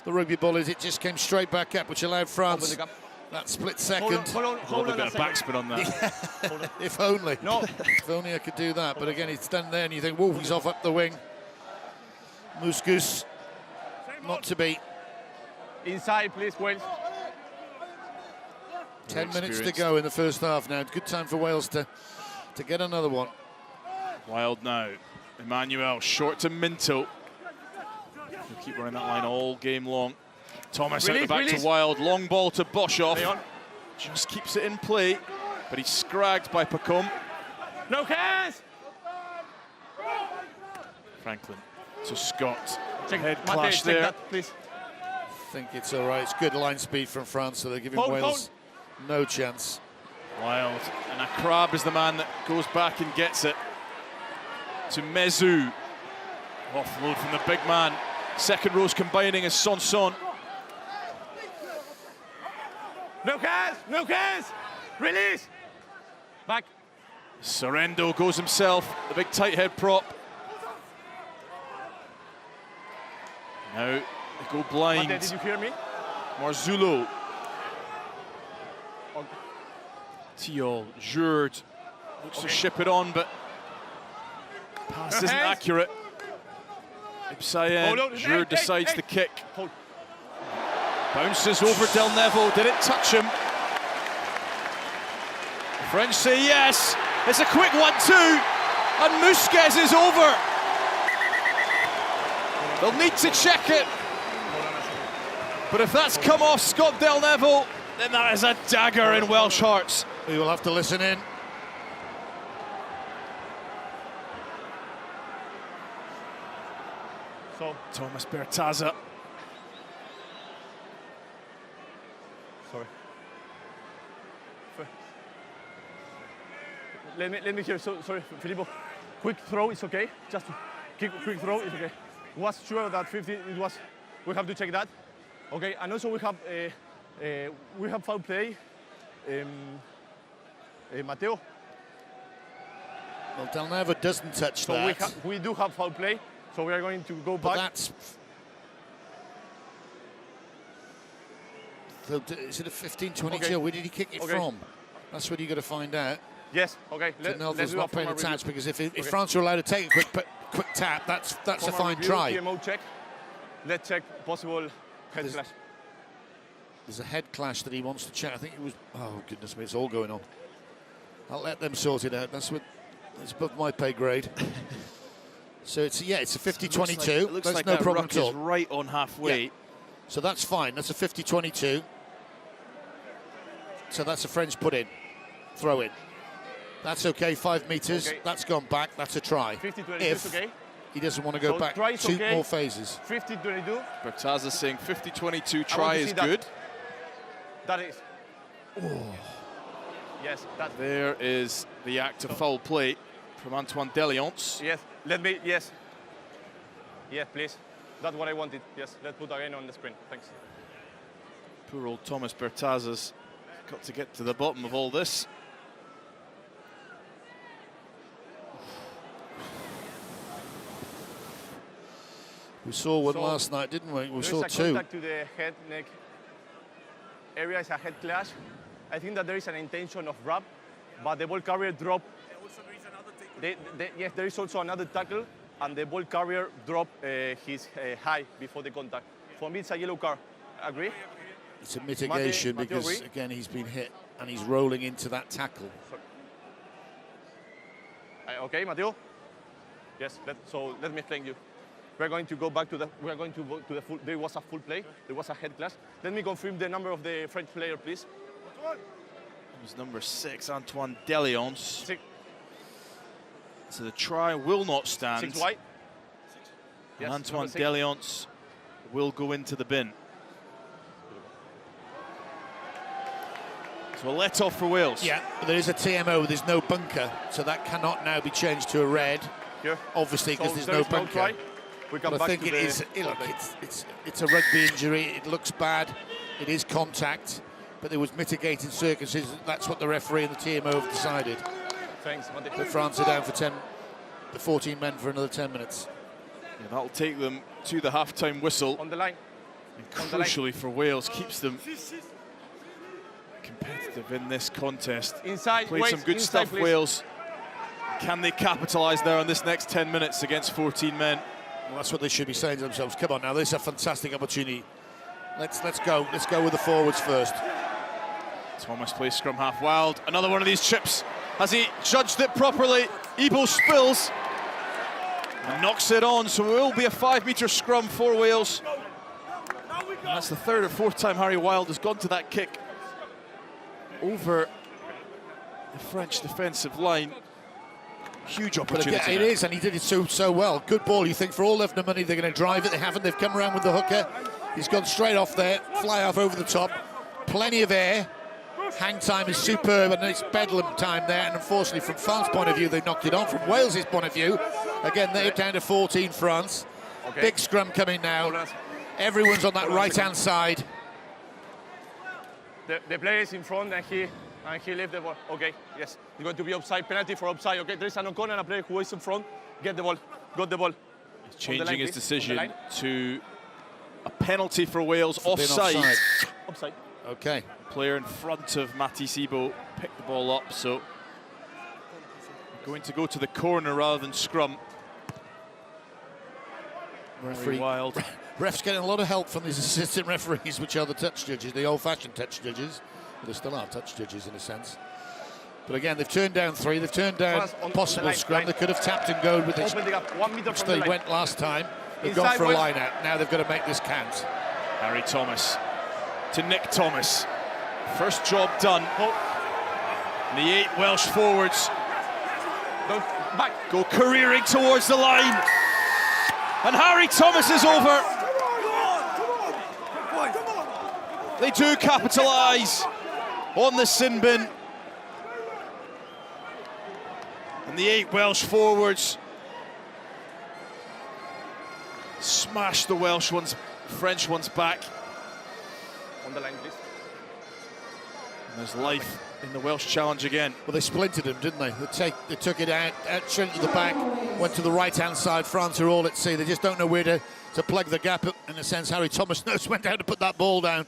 the rugby ball is, it just came straight back up, which allowed France that split second. Hold a bit of backspin on that. If only. No. If only I could do that. But again, he's done there, and you think, whoa, he's off up the wing. Musquez, not to beat. Inside, please, Wales. 10 minutes to go in the first half now. Good time for Wales to get another one. Wild now. Emmanuel short to Minto. He'll keep running that line all game long. Thomas out the back to Wild. Long ball to Boshoff. Just keeps it in play, but he's scragged by Pacom. No hands! Franklin to Scott. Check, Head Mate, clash check there. that, please. I think it's all right. It's good line speed from France, so they're giving Hold, Wales no chance. Wild, and Akrab is the man that goes back and gets it to Mezu. Offload from the big man. Second row's combining as Sanson. No hands! No hands! Release! Back. Sorrento goes himself, the big tight head prop. Now they go blind. Mate, did you hear me? Marzullo. Oh. Thiol, Jurd. Looks to ship it on, but pass isn't hands. accurate. Ibsayen, Hold on. Jurd Hey, decides hey. to kick. Hold. Bounces over Del Neville, did it touch him? The French say yes. It's a quick 1-2, and Musquez is over. They'll need to check it. But if that's come off Scott Del Neville, then that is a dagger in Welsh hearts. We will have to listen in. So, Thomas Bertazza. sorry. Let me hear. So, sorry, Filippo. Quick throw is okay. Just quick throw is okay. Was sure that 50. It was. We have to check that. Okay, and also we have foul play. Mateo. Well, Del Neville doesn't touch So that. we do have foul play. So we are going to go But back. that's... So, is it a 15-22? Okay. Where did he kick it Okay. from? That's what you got to find out. Yes. Okay. Del Neville's do not a paying formal attached, review. because if Okay. France are allowed to take a quick tap, that's a Formal fine review, try. PMO check. Let's check possible head There's- clash. There's a head clash that he wants to check. I think it was... Oh, goodness me, it's all going on. I'll let them sort it out. That's above my pay grade. So it's a 50-22. It looks That's like no that problem ruck at all. is right on halfway. Yeah. So that's fine. That's a 50-22. So that's a French put in. Throw in. That's okay. 5 meters. Okay. That's gone back. That's a try. 50-22 If is okay. he doesn't want to go So back try is 2 okay. more phases. 50-22. Bertazza saying 50-22 I try want to is see that. good. That is. Yes, that. There is the act of foul play from Antoine Deliance. Yes, let me. Yes. Yes, please. That's what I wanted. Yes, let's put again on the screen. Thanks. Poor old Thomas Bertazza's got to get to the bottom of all this. We saw one So last night, didn't we? We saw There is a 2. contact to the head neck area. Is a head clash. I think that there is an intention of wrap, but the ball carrier drop. Yes, there is also another tackle, and the ball carrier dropped his high before the contact. For me, it's a yellow card. Agree? It's a mitigation Mateo because, agree? again, he's been hit and he's rolling into that tackle. Okay, Mateo. Yes. So let me explain you. We're going to go back to the. We are going to go to the full. There was a full play. There was a head clash. Let me confirm the number of the French player, please. It was number 6, Antoine Deliance. 6 So the try will not stand. white. And Yes, Antoine number 6. Deliance will go into the bin. So a let off for Wales. Yeah, but there is a TMO, there's no bunker, so that cannot now be changed to a red, Here. obviously, because So there's there no is bunker. try. We come But I back think to it the. is, look, it's a rugby injury, it looks bad, it is contact, but there was mitigating circumstances. That's what the referee and the TMO have decided. Thanks, Mateo. But France are down for 14 men for another 10 minutes. Yeah, that'll take them to the half-time whistle. On the line. And on the line. crucially for Wales, keeps them competitive in this contest. Inside. Played wait, some good inside, stuff, please. Wales. Can they capitalise there on this next 10 minutes against 14 men? Well, that's what they should be saying to themselves. Come on now, this is a fantastic opportunity. Let's go. Let's go with the forwards first. Thomas plays scrum half wild. Another one of these chips. Has he judged it properly? Ebo spills and knocks it on, so it will be a 5-metre scrum for Wales. And that's the 3rd or 4th time Harry Wilde has gone to that kick. over the French defensive line. Huge opportunity. Again, it is, and he did it so well. Good ball, you think, for all of the money they're going to drive it. They haven't. They've come around with the hooker. He's gone straight off there, fly off over the top. Plenty of air. Hang time is superb, and it's bedlam time there. And unfortunately, from France's point of view, they knocked it on. From Wales's point of view, again, they're down to 14 France. Okay. Big scrum coming now. Everyone's on that right-hand side. The player is in front, and he left the ball. Okay, yes. It's going to be offside, penalty for offside. Okay, there is an on-corner and a player who is in front. Get the ball, got the ball. He's changing his decision to a penalty for Wales, offside. Offside. Okay. Player in front of Mati Sibo picked the ball up, so going to go to the corner rather than scrum. Referee Wild. Ref's getting a lot of help from these assistant referees, which are the touch judges, the old-fashioned touch judges. Well, they still are touch judges in a sense. But again, they've turned down 3. They've turned down possible scrum. They could have tapped and go with it, which they went last time. They've gone for a line out. Now they've got to make this count. Harry Thomas to Nick Thomas. First job done. And the 8 Welsh forwards go careering towards the line. And Harry Thomas is over. They do capitalise on the sin bin. And the 8 Welsh forwards smash the French ones back. On the line, please. And there's life in the Welsh challenge again. Well, they splintered him, didn't they? They took it out straight to the back, went to the right-hand side. France are all at sea. They just don't know where to plug the gap. In a sense, Harry Thomas knows when to put that ball down.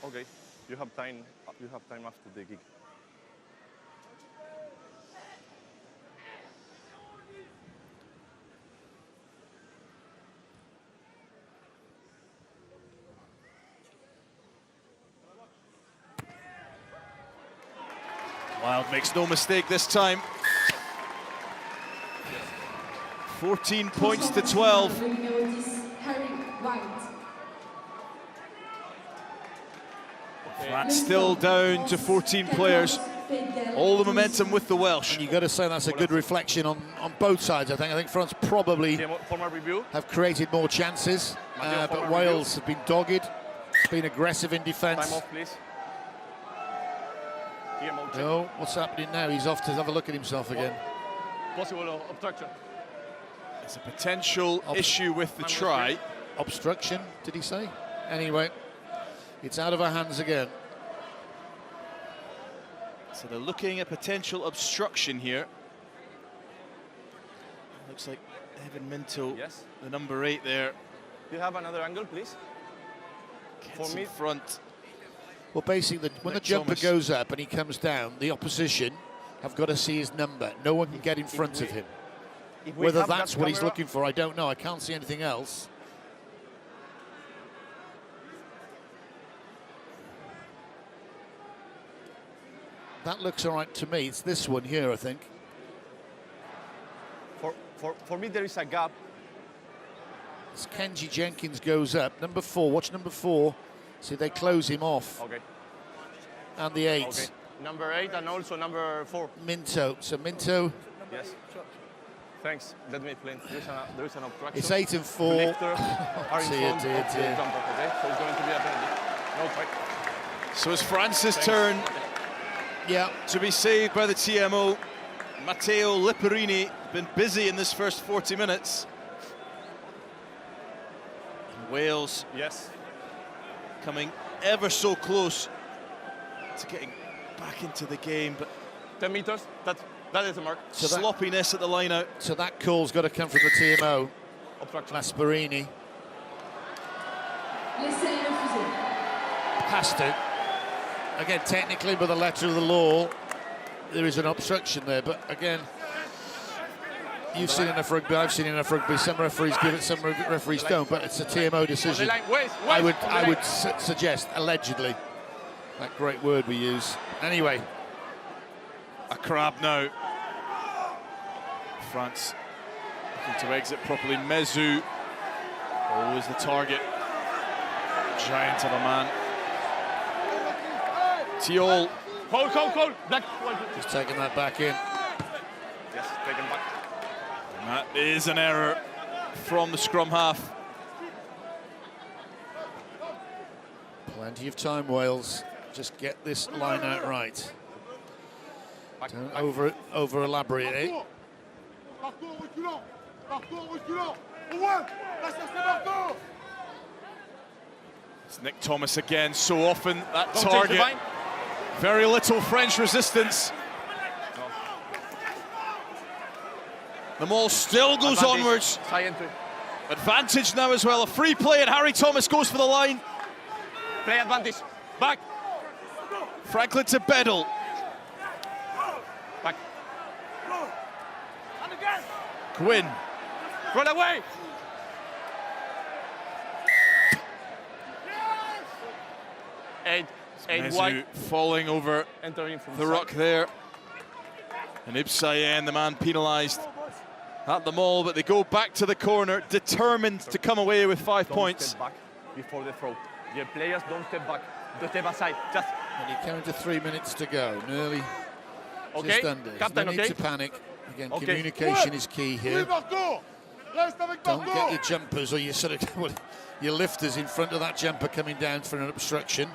Okay, you have time. You have time after the kick. Wild makes no mistake this time. 14 points to 12. France still down to 14 players. All the momentum with the Welsh. And you've got to say that's a good reflection on both sides, I think. I think France probably have created more chances, but Wales have been dogged, been aggressive in defence. Time off, please. No, what's happening now? He's off to have a look at himself again. Possible obstruction. There's a potential issue with the try. Obstruction, did he say? Anyway, it's out of our hands again. So they're looking at potential obstruction here. Looks like Evan Minto, yes, the number 8 there. Do you have another angle, please? Gets in front. Well, basically, when the jumper goes up and he comes down, the opposition have got to see his number. No one can get in front of him. Whether that's what he's looking for, I don't know. I can't see anything else. That looks all right to me. It's this one here, I think. For me, there is a gap. As Kenji Jenkins goes up, number 4. Watch number 4. See, they close him off. Okay. And the 8. Okay. Number 8 and also number 4. Minto. So Minto. Yes. Thanks. Let me explain. There is an obstruction. It's 8 and 4. Dear. So it's going to be a penalty. No fight. So it's France's turn. Yeah. To be saved by the TMO. Matteo Lipperini been busy in this first 40 minutes. And Wales. Yes. Coming ever so close to getting back into the game, but 10 meters, that is a mark. So sloppiness at the line out. So that call's got to come from the TMO. Obstruction. Lasperini. Has to. Again, technically, by the letter of the law, there is an obstruction there, but again, you've seen enough rugby, I've seen enough rugby. Some referees give it, some referees don't, but it's a TMO decision. I would suggest, allegedly, that great word we use. Anyway. A crab now. France looking to exit properly. Mezu, always the target. Giant of a man. Thiol Hold. Black. Just taking that back in. Yes, take him back. And that is an error from the scrum half. Plenty of time, Wales. Just get this line out right. Don't over elaborate it. It's Nick Thomas again, so often that target. Very little French resistance. The ball still goes onwards. Advantage now as well, a free play, and Harry Thomas goes for the line. Play advantage. Back. Franklin to Bedell. Back. Gwyn. Run away. Eight Mezu wide. falling over Entering from the ruck there. And Ibsayen, the man penalised at the maul, but they go back to the corner, determined to come away with 5 points. Step back before the throw. Your players don't step back. Don't step aside. Just. And you're coming to 3 minutes to go. Nearly just under. Captain, no need to panic. Again, communication is key here. Don't get your jumpers or your your lifters in front of that jumper coming down for an obstruction.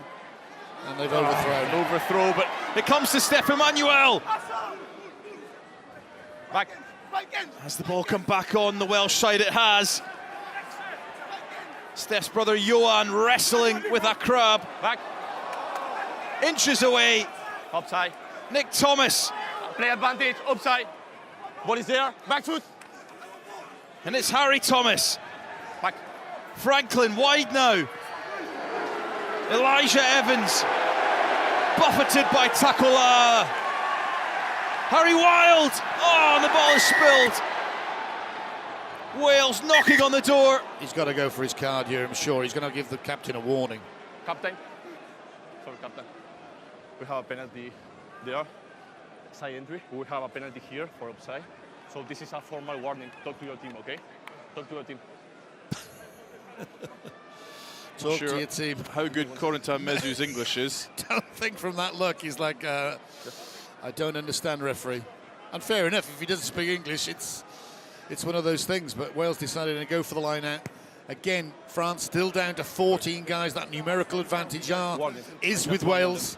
And they've overthrown. Overthrow, but it comes to Steph Emmanuel. Back. Has the ball come back on the Welsh side? It has. Steph's brother Johan wrestling with a crab. Back. Inches away. Upside. Nick Thomas. Play advantage. Upside. Ball is there. Back foot. And it's Harry Thomas. Back. Franklin wide now. Elijah Evans. Buffeted by Takola. Harry Wild. Oh, and the ball is spilled. Wales knocking on the door. He's got to go for his card here, I'm sure. He's going to give the captain a warning. Captain. Sorry, Captain. We have a penalty there. Side entry. We have a penalty here for offside. So this is a formal warning. Talk to your team, okay? Talk to your team. Talk to your team. How good Corentin Mezu's English is. Don't think from that look he's like, I don't understand, referee. And fair enough, if he doesn't speak English, it's one of those things. But Wales decided to go for the line out. Again, France still down to 14 guys. That numerical advantage is with Wales.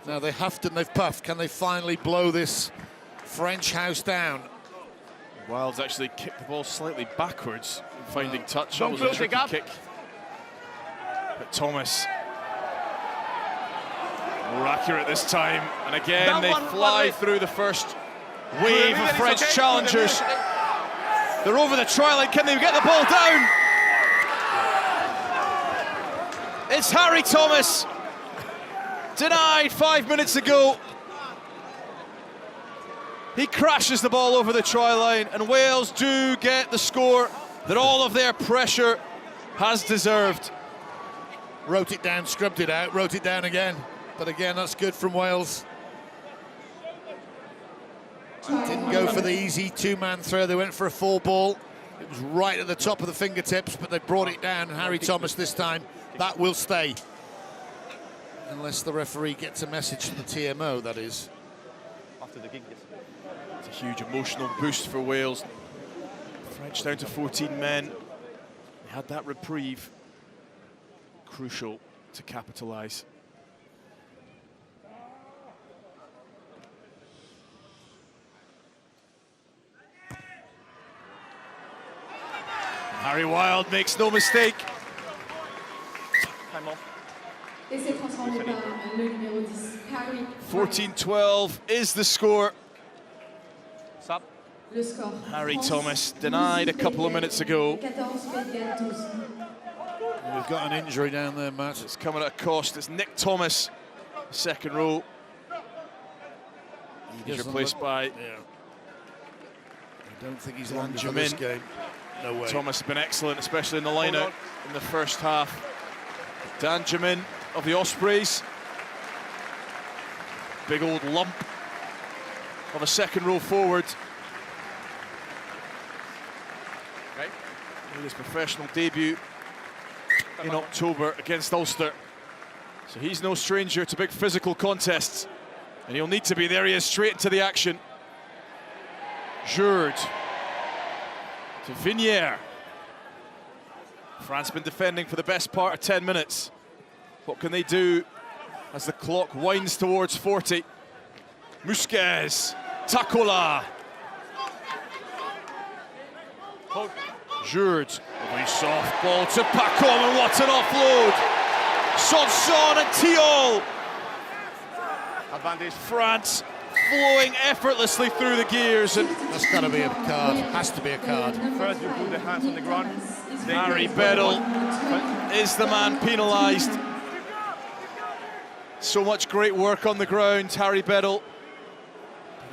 Now they huffed and they've puffed. Can they finally blow this French house down? Wild's actually kicked the ball slightly backwards, finding touch. That Don't was a close the tricky gap. kick. But Thomas, more accurate this time. And again, That they one, fly through the first wave of French challengers. They're over the try line. Can they get the ball down? It's Harry Thomas. Denied 5 minutes ago. He crashes the ball over the try line, and Wales do get the score that all of their pressure has deserved. Wrote it down, scrubbed it out, wrote it down again. But again, that's good from Wales. Didn't go for the easy two-man throw. They went for a full ball. It was right at the top of the fingertips, but they brought it down. And Harry Thomas this time, that will stay. Unless the referee gets a message from the TMO, that is. After the kick, yes. It's a huge emotional boost for Wales. French down to 14 men. They had that reprieve. Crucial to capitalise. Harry Wild makes no mistake. Time off. Et c'est transformé par le numéro 10, Harry. 14-12 is the score. Stop. Le score. Harry Thomas denied a couple of minutes ago. 14-12. We've got an injury down there, Matt. It's coming at a cost. It's Nick Thomas, second row. He's replaced by I don't think he's long for this game. No way. Thomas has been excellent, especially in the line-out in the first half. Dan Jamin of the Ospreys. Big old lump of a second row forward. Right. Made his professional debut in October against Ulster. So he's no stranger to big physical contests, and he'll need to be. There he is, straight into the action. Jourde to Vignier. France been defending for the best part of 10 minutes. What can they do as the clock winds towards 40? Musquez, Takola. Jourde, a very soft ball to Pacom, and what an offload! Sanson and Thiol. Advantage. France flowing effortlessly through the gears, and That's got to be a card. Has to be a card. First you put the hands on the ground. Harry Bedell is the man penalised. So much great work on the ground, Harry Bedell.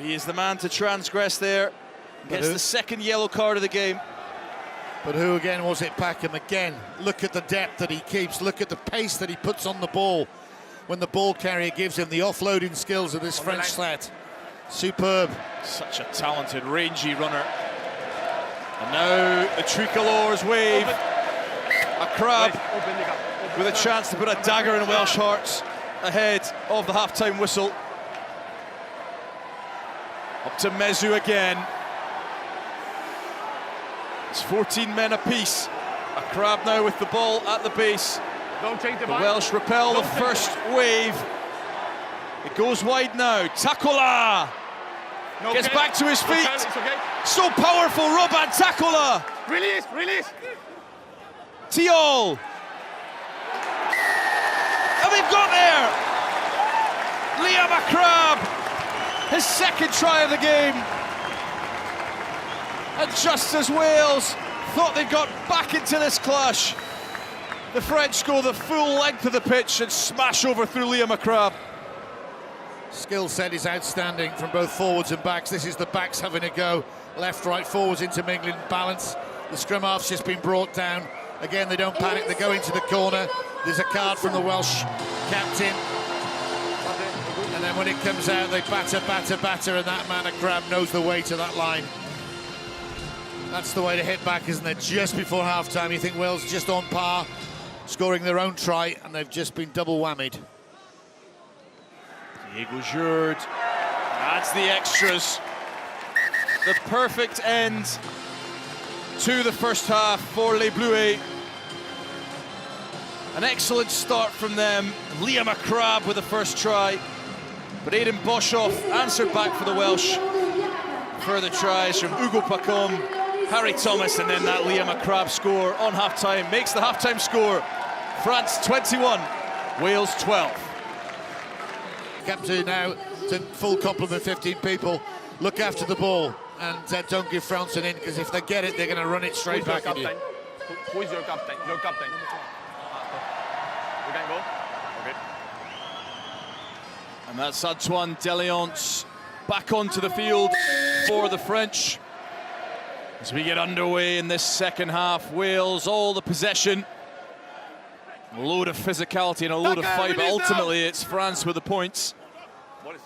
He is the man to transgress there. Gets the second yellow card of the game. But who again was it? Packham again. Look at the depth that he keeps. Look at the pace that he puts on the ball when the ball carrier gives him. The offloading skills of this French lad. Superb. Such a talented, rangy runner. And now the tricolores wave. A crab with a chance to put a dagger in Welsh hearts ahead of the half-time whistle. Up to Mezu again. It's 14 men apiece. A crab now with the ball at the base. Don't change the The Welsh repel the first wave. It goes wide now. Takola gets back to his feet. It's okay. So powerful, Robin Takola. Release, release. Thiol. And they've got there. Liam Crab, his second try of the game. And just as Wales thought they got back into this clash, the French go the full length of the pitch and smash over through Liam Crab. Skill set is outstanding from both forwards and backs. This is the backs having a go. Left, right, forwards intermingling, balance. The scrum half's just been brought down. Again, they don't panic, they go into the corner. There's a card from the Welsh captain. And then when it comes out, they batter, batter, batter, and that man of Crab knows the way to that line. That's the way to hit back, isn't it? Just before half-time, you think Wales just on par, scoring their own try, and they've just been double whammied. Diego Jourde adds the extras. The perfect end to the first half for Les Bluets. An excellent start from them. Liam Crab with the first try. But Aidan Boshoff answered back for the Welsh. Further tries from Ugo Pacom, Harry Thomas, and then that Liam Crab score on half-time makes the half-time score France 21, Wales 12. Captain now to full complement, 15 people. Look after the ball and don't give France an in, because if they get it, they're going to run it straight back at you. Who is your captain? Your captain. You can go. Okay. And that's Antoine Deleonce back onto the field for the French. As we get underway in this second half, Wales all the possession. A load of physicality and a load of fight, but ultimately it's France with the points. But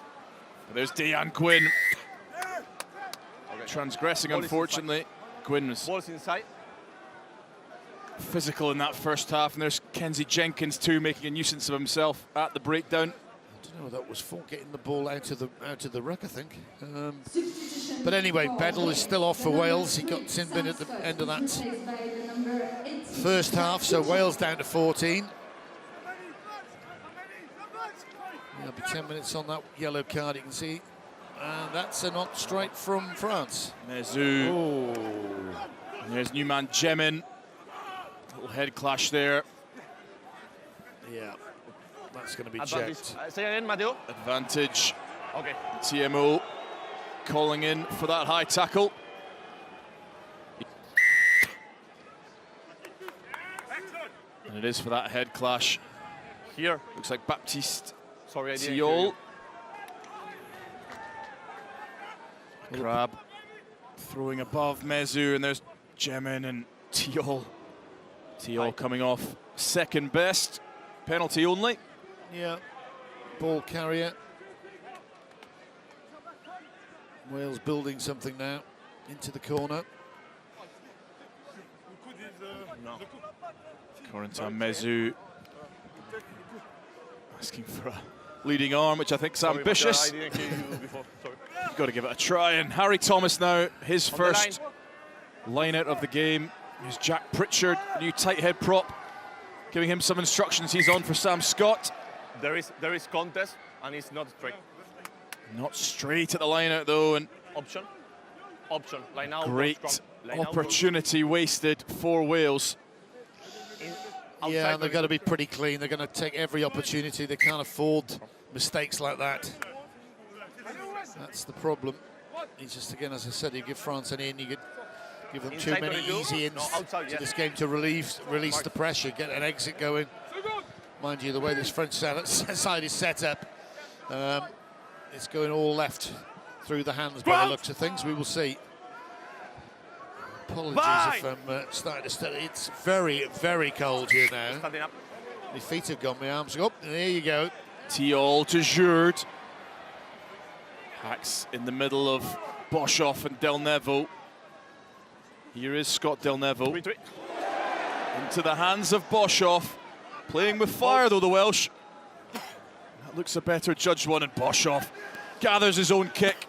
there's Dejan Quinn. Transgressing, unfortunately. Quinn was Balls inside. physical in that first half, and there's Kenzie Jenkins too, making a nuisance of himself at the breakdown. I don't know what that was for, getting the ball out of the ruck, I think. But anyway, Bedell is still off for Wales. He got sin bin at the end of that first half, so Wales down to 14. There'll be 10 minutes on that yellow card, you can see. And that's a knock straight from France. Mezu. Oh. And there's new man Jemin. Little head clash there. Yeah, that's going to be Advantage. checked. Say again, Mateo. Advantage. Okay. TMO calling in for that high tackle. And it is for that head clash. Here. Looks like Baptiste Sorry, I didn't hear Thiol. you. Crab throwing above Mezu, and there's Jemin and Thiol. Thiol coming off second best. Penalty only. Yeah, ball carrier. Wales building something now into the corner. Corentin Mezu Asking for a leading arm, which I think is ambitious. I didn't hear you before. Sorry. You've got to give it a try. And Harry Thomas now, his first line out of the game. Here's Jack Pritchard, new tight head prop, giving him some instructions. He's on for Sam Scott. There is contest, and it's not straight. Not straight at the line out though, and Option. Line out. great opportunity wasted for Wales. Yeah, and they've got to be pretty clean. They're going to take every opportunity. They can't afford mistakes like that. That's the problem. It's just, again, as I said, you give France an in, you could give them too many easy ins to this game to release the pressure, get an exit going. Mind you, the way this French side is set up, it's going all left through the hands by the looks of things. We will see. Apologies if I'm starting to study. It's very, very cold here now. My feet have gone, my arms go up. There you go. Thiol to Giroud. Hacks in the middle of Boshoff and Del Nevo. Here is Scott Del Nevo. Into the hands of Boshoff. Playing with fire though, the Welsh. That looks a better judged one, and Boshoff gathers his own kick.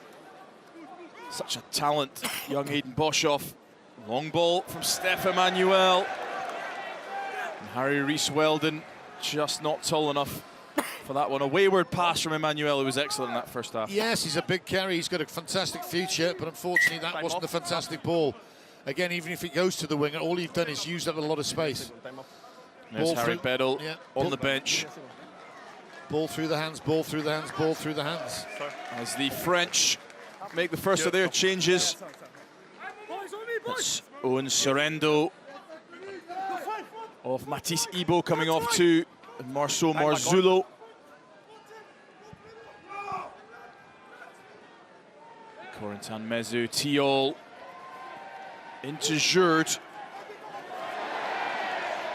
Such a talent, young Hayden Boshoff. Long ball from Steph Emmanuel. And Harry Rees-Weldon just not tall enough for that one. A wayward pass from Emmanuel, who was excellent in that first half. Yes, he's a big carry. He's got a fantastic future, but unfortunately that wasn't a fantastic ball. Again, even if it goes to the winger, all you've done is used up a lot of space. There's Harry Bedell on the bench. Ball through the hands, ball through the hands, ball through the hands. As the French make the first of their changes. That's Owen Sorrento of Matisse Ibo coming off to Marceau Marzullo. Corentin Mezu, Thiol into Giroud.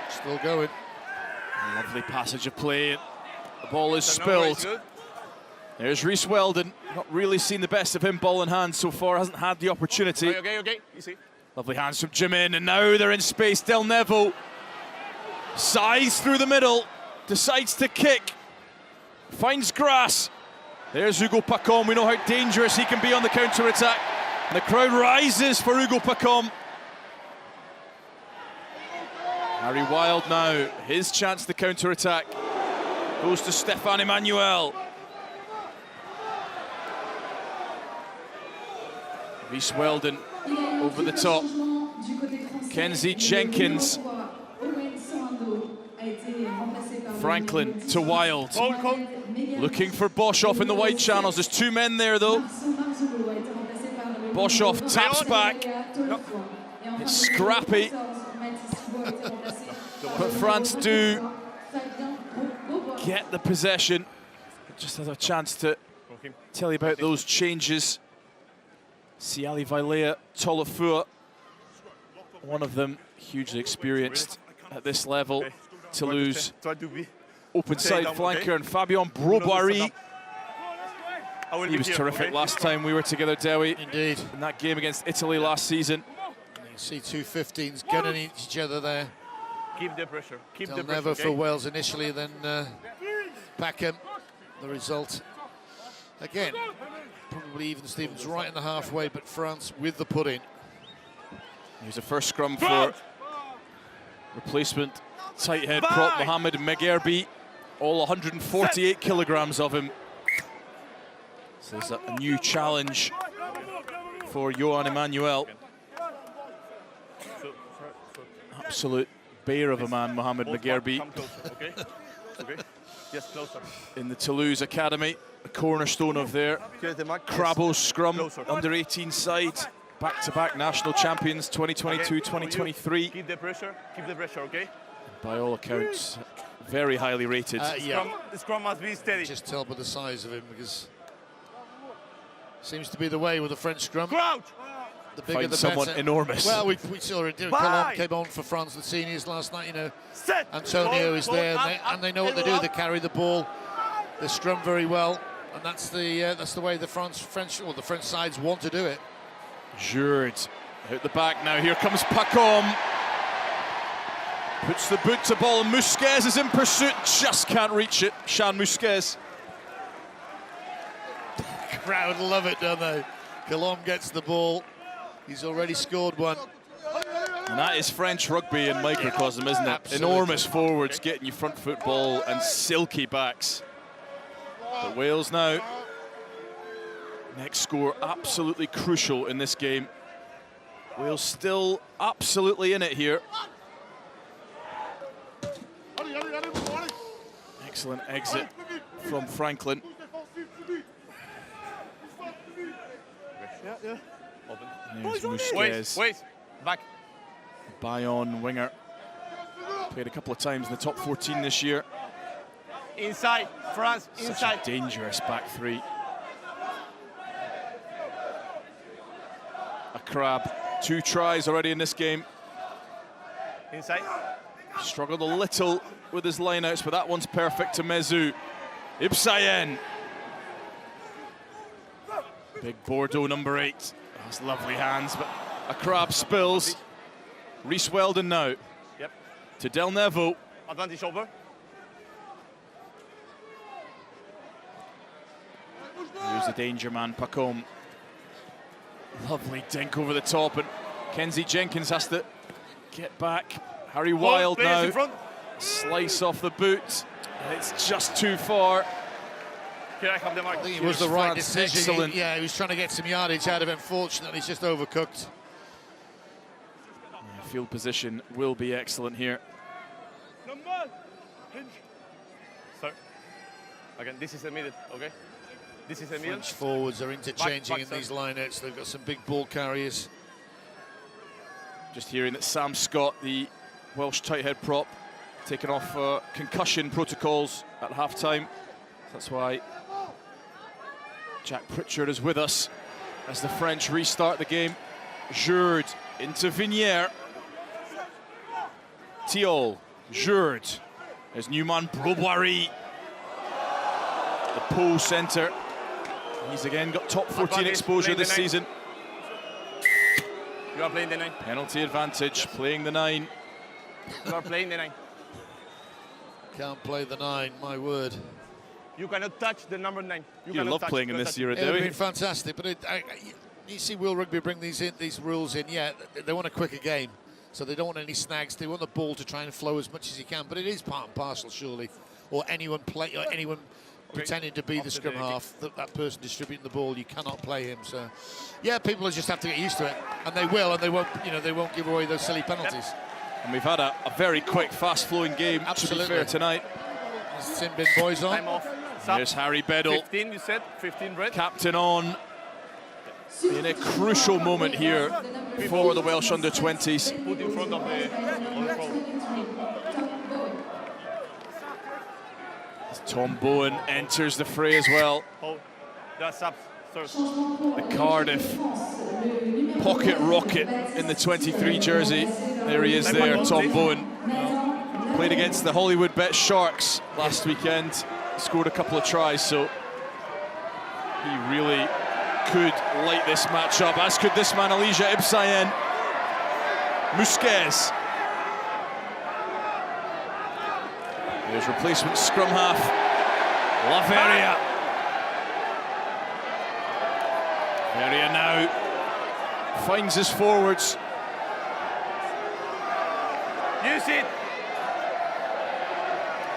Still going. A lovely passage of play. The ball is spilled. There's Rees-Weldon. Not really seen the best of him ball in hand so far. Hasn't had the opportunity. Okay. Easy. Lovely hands from Jimin, and now they're in space. Del Nevo. Size through the middle. Decides to kick. Finds grass. There's Hugo Pacom. We know how dangerous he can be on the counter-attack. And the crowd rises for Hugo Pacom. Harry Wild now. His chance to counter-attack. Goes to Stéphane Emmanuel. Rees-Weldon over the top. Kenzie Jenkins. Franklin to Wild. Looking for Boshoff in the wide channels. There's two men there though. Boshoff taps back. It's scrappy. But France do get the possession. Just has a chance to tell you about those changes. Siali Vailea, Tolofua, one of them hugely experienced at this level. To lose open side flanker, and Fabien Broboiry. He was terrific last time we were together, Dewi. Indeed. In that game against Italy last season. You see two 15s gunning each other there. Keep the pressure. Keep the pressure. Never for Wales initially, then Packham. The result. Again, probably even Stevens right in the halfway, but France with the pudding. Here's a first scrum for replacement tight head prop Mohamed Megherbi. All 148 kilograms of him. So there's a new challenge for Johan Emmanuel. Absolute bear of a man, Mohamed Megherbi. Okay. Yes, closer. In the Toulouse Academy, the cornerstone of their Crabbo scrum under 18 side. Back-to-back national champions, 2022-2023. Keep the pressure, okay? By all accounts, very highly rated. The scrum must be steady. Just tell by the size of him, because seems to be the way with the French scrum. Crouch! The bigger Find the someone better. enormous. Well, we saw it. Cologne came on for France, the seniors last night. You know, Antonio is there, and they know what they do. They carry the ball, they scrum very well, and that's the way the French sides want to do it. Giroud out the back now. Here comes Pacom. Puts the boot to ball, and Musquez is in pursuit, just can't reach it. Sean Musquez. Crowd love it, don't they? Colomb gets the ball. He's already scored one. And that is French rugby in microcosm, isn't it? Absolutely. Enormous forwards getting you front foot ball and silky backs. But Wales now, next score absolutely crucial in this game. Wales still absolutely in it here. Excellent exit from Franklin. There's Musquez. Wait, back. Bayonne winger. Played a couple of times in the top 14 this year. Inside, France, Such inside. a dangerous back three. A crab. 2 tries already in this game. Inside. Struggled a little with his lineouts, but that one's perfect to Mezu. Ibsayen. Big Bordeaux number 8. That's lovely hands, but a crab spills. Reese Weldon now. Yep. To Del Nevo. Advantage over. Here's the danger man, Pacom. Lovely dink over the top, and Kenzie Jenkins has to get back. Harry Wild players in now. front. Slice off the boot. It's just too far. Here I have the mark. I think it was the right France, decision. excellent. Yeah, he was trying to get some yardage out of it. Unfortunately, he's just overcooked. Yeah, field position will be excellent here. Sorry. Again, this is the middle, okay? This is the middle. French forwards are interchanging Back, in these lineouts. They've got some big ball carriers. Just hearing that Sam Scott, the Welsh tight head prop, taken off concussion protocols at half-time. That's why Jack Pritchard is with us as the French restart the game. Jourde into Vignier. Thiol, Jourde. There's Newman Broboiry. The Pole centre. He's again got top 14 exposure this season. You are playing the 9. Penalty advantage, playing the 9. You are playing the 9. Can't play the 9, my word. You cannot touch the number 9. You love playing in this era, It would have do been fantastic, but you see Will Rugby bring these rules in. Yeah, they want a quicker game, so they don't want any snags. They want the ball to try and flow as much as you can, but it is part and parcel, surely. Or anyone pretending to be the scrum half, that person distributing the ball, you cannot play him. So, yeah, people just have to get used to it, and they will, and they won't give away those silly penalties. And we've had a very quick, fast-flowing game, Absolutely. to be fair, tonight. Sin bin boys on. Time off. There's Harry Beddle, 15, you said? 15 red? captain on, in a crucial moment here for the Welsh under-20s. Put in front of the Tom Bowen enters the fray as well. Oh, that's up. Sorry. The Cardiff pocket rocket in the 23 jersey. There he is there, Tom Bowen. Played against the Hollywood Bet Sharks last weekend. Scored a couple of tries, so he really could light this match up, as could this man, Elijah Ibsayen. Musquez. There's replacement scrum half, Laveria. Laveria now finds his forwards. Use it.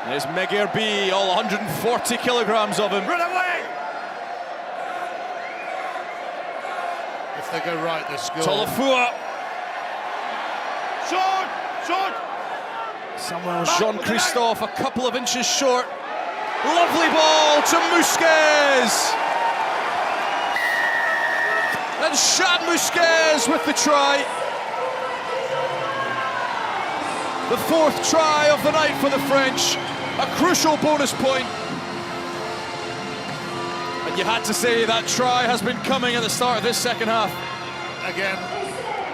There's Megerbi, all 140 kilograms of him. Run away. If they go right, they score. Tolofua. Short. Samuel Jean-Christophe a couple of inches short. Lovely ball to Musquez. And Sean Musquez with the try. The 4th try of the night for the French. A crucial bonus point. And you had to say that try has been coming at the start of this second half. Again,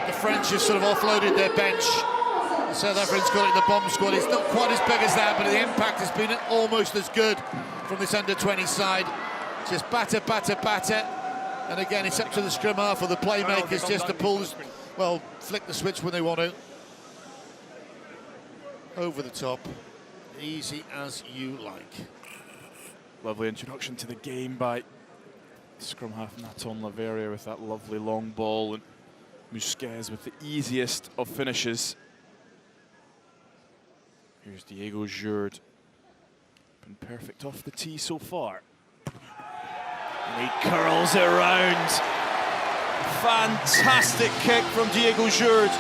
the French have sort of offloaded their bench. The South Africans call it the bomb squad. It's not quite as big as that, but the impact has been almost as good from this under-20 side. Just batter. And again, it's up to the scrum half or the playmakers just to pull, flick the switch when they want to. over the top, easy as you like. Lovely introduction to the game by scrum half Nathan Laveria with that lovely long ball, and Musquez with the easiest of finishes. Here's Diego Jurd. Been perfect off the tee so far. And he curls it around. Fantastic kick from Diego Jurd.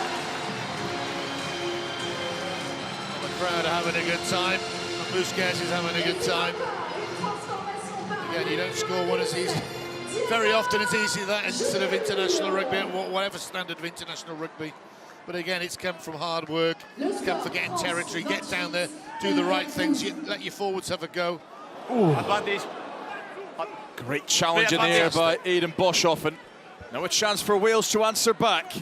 The crowd are having a good time. Musquez is having a good time. Again, you don't score one as easy. Very often it's easy that instead of international rugby, whatever standard of international rugby. But again, it's come from hard work. It's come from getting territory, get down there, do the right things, let your forwards have a go. Ooh. Advantage. Great challenge in the air by Aidan Boshoffen. Now a chance for Wales to answer back. I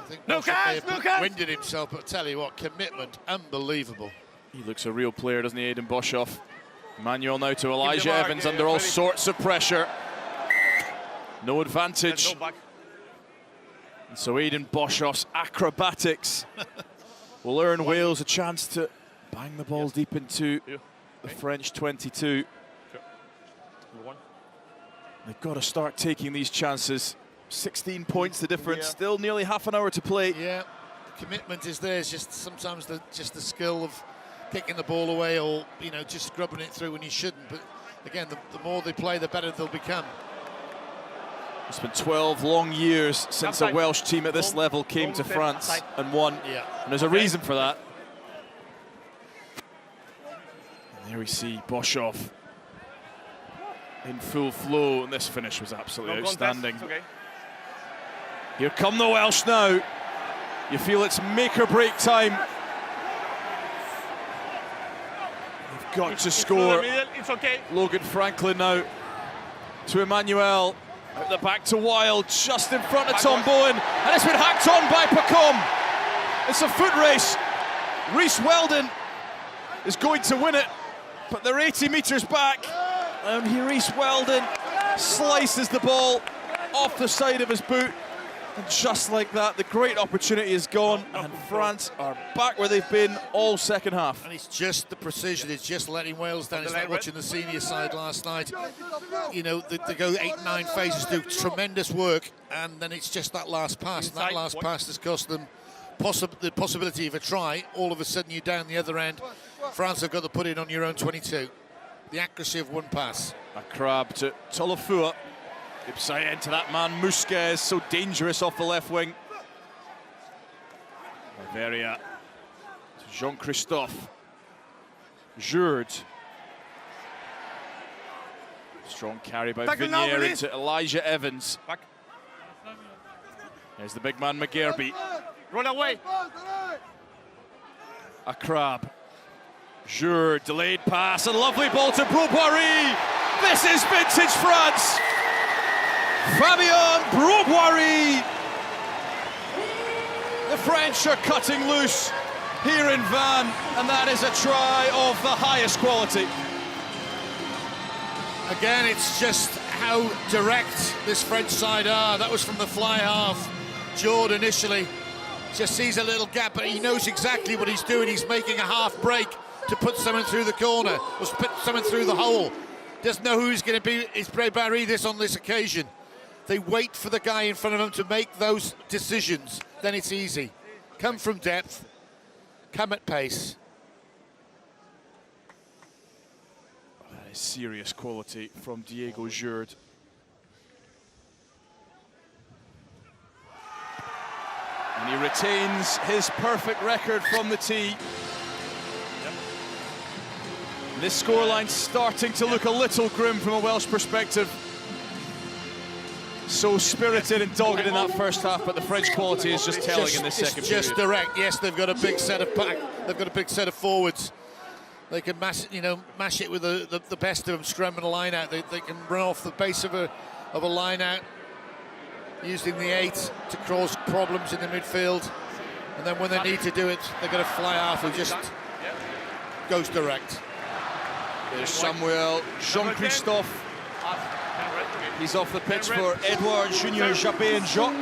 think Boshoffen winded himself, but I tell you what, commitment, unbelievable. He looks a real player, doesn't he, Aidan Boshoff? Manuel now to Elijah Evans under all sorts of pressure. No advantage. And so Aidan Boshoff's acrobatics will earn Wales a chance to bang the ball deep into the French 22. They've got to start taking these chances. 16 points the difference, still nearly half an hour to play. Yeah, the commitment is there. It's just sometimes the skill of kicking the ball away, or just scrubbing it through when you shouldn't. But again, the more they play, the better they'll become. It's been 12 long years since a Welsh team at this level came to France and won. Yeah. And there's a reason for that. And there we see Boshoff in full flow, and this finish was absolutely outstanding. Here come the Welsh now. You feel it's make or break time. They've got to score. It's okay. Logan Franklin now to Emmanuel. Out the back to Wild, just in front of Tom Bowen, and it's been hacked on by Pacom. It's a foot race. Rhys Weldon is going to win it, but they're 80 metres back, and here Rhys Weldon slices the ball off the side of his boot, and just like that, the great opportunity is gone, and France are back where they've been all second half. And it's just the precision, it's just letting Wales down. It's like watching the senior side last night. They go 8-9 phases, do tremendous work, and then it's just that last pass. And that last pass has cost them the possibility of a try. All of a sudden you're down the other end. France have got to put it on your own 22. The accuracy of one pass. A crab to Tolofua. Ipsai into that man, Musquez, so dangerous off the left wing. Laveria to Jean-Christophe. Jurd. Strong carry by Vignier into Elijah Evans. There's the big man, McGerby. Run away. A crab. Jurd, delayed pass, a lovely ball to Broboiry. This is vintage France. Fabien Broboiry. The French are cutting loose here in Vannes, and that is a try of the highest quality. Again, it's just how direct this French side are. That was from the fly half. Jord initially just sees a little gap, but he knows exactly what he's doing. He's making a half break to put someone through the corner, or put someone through the hole. Doesn't know who's going to be his Broboiry on this occasion. They wait for the guy in front of them to make those decisions. Then it's easy. Come from depth, come at pace. That is serious quality from Diego Jurd. And he retains his perfect record from the tee. This scoreline starting to look a little grim from a Welsh perspective. So spirited and dogged in that first half, but the French quality is just telling in this second period. It's just direct. Yes, they've got a big set of back. They've got a big set of forwards. They can mash it with the best of them, scrum and a line out. They can run off the base of a line out, using the 8 to cause problems in the midfield. And then when they need to do it, they've got a fly half who just goes direct. There's Samuel Jean-Christophe. He's off the pitch for Edouard Junior, Japet and Jacques.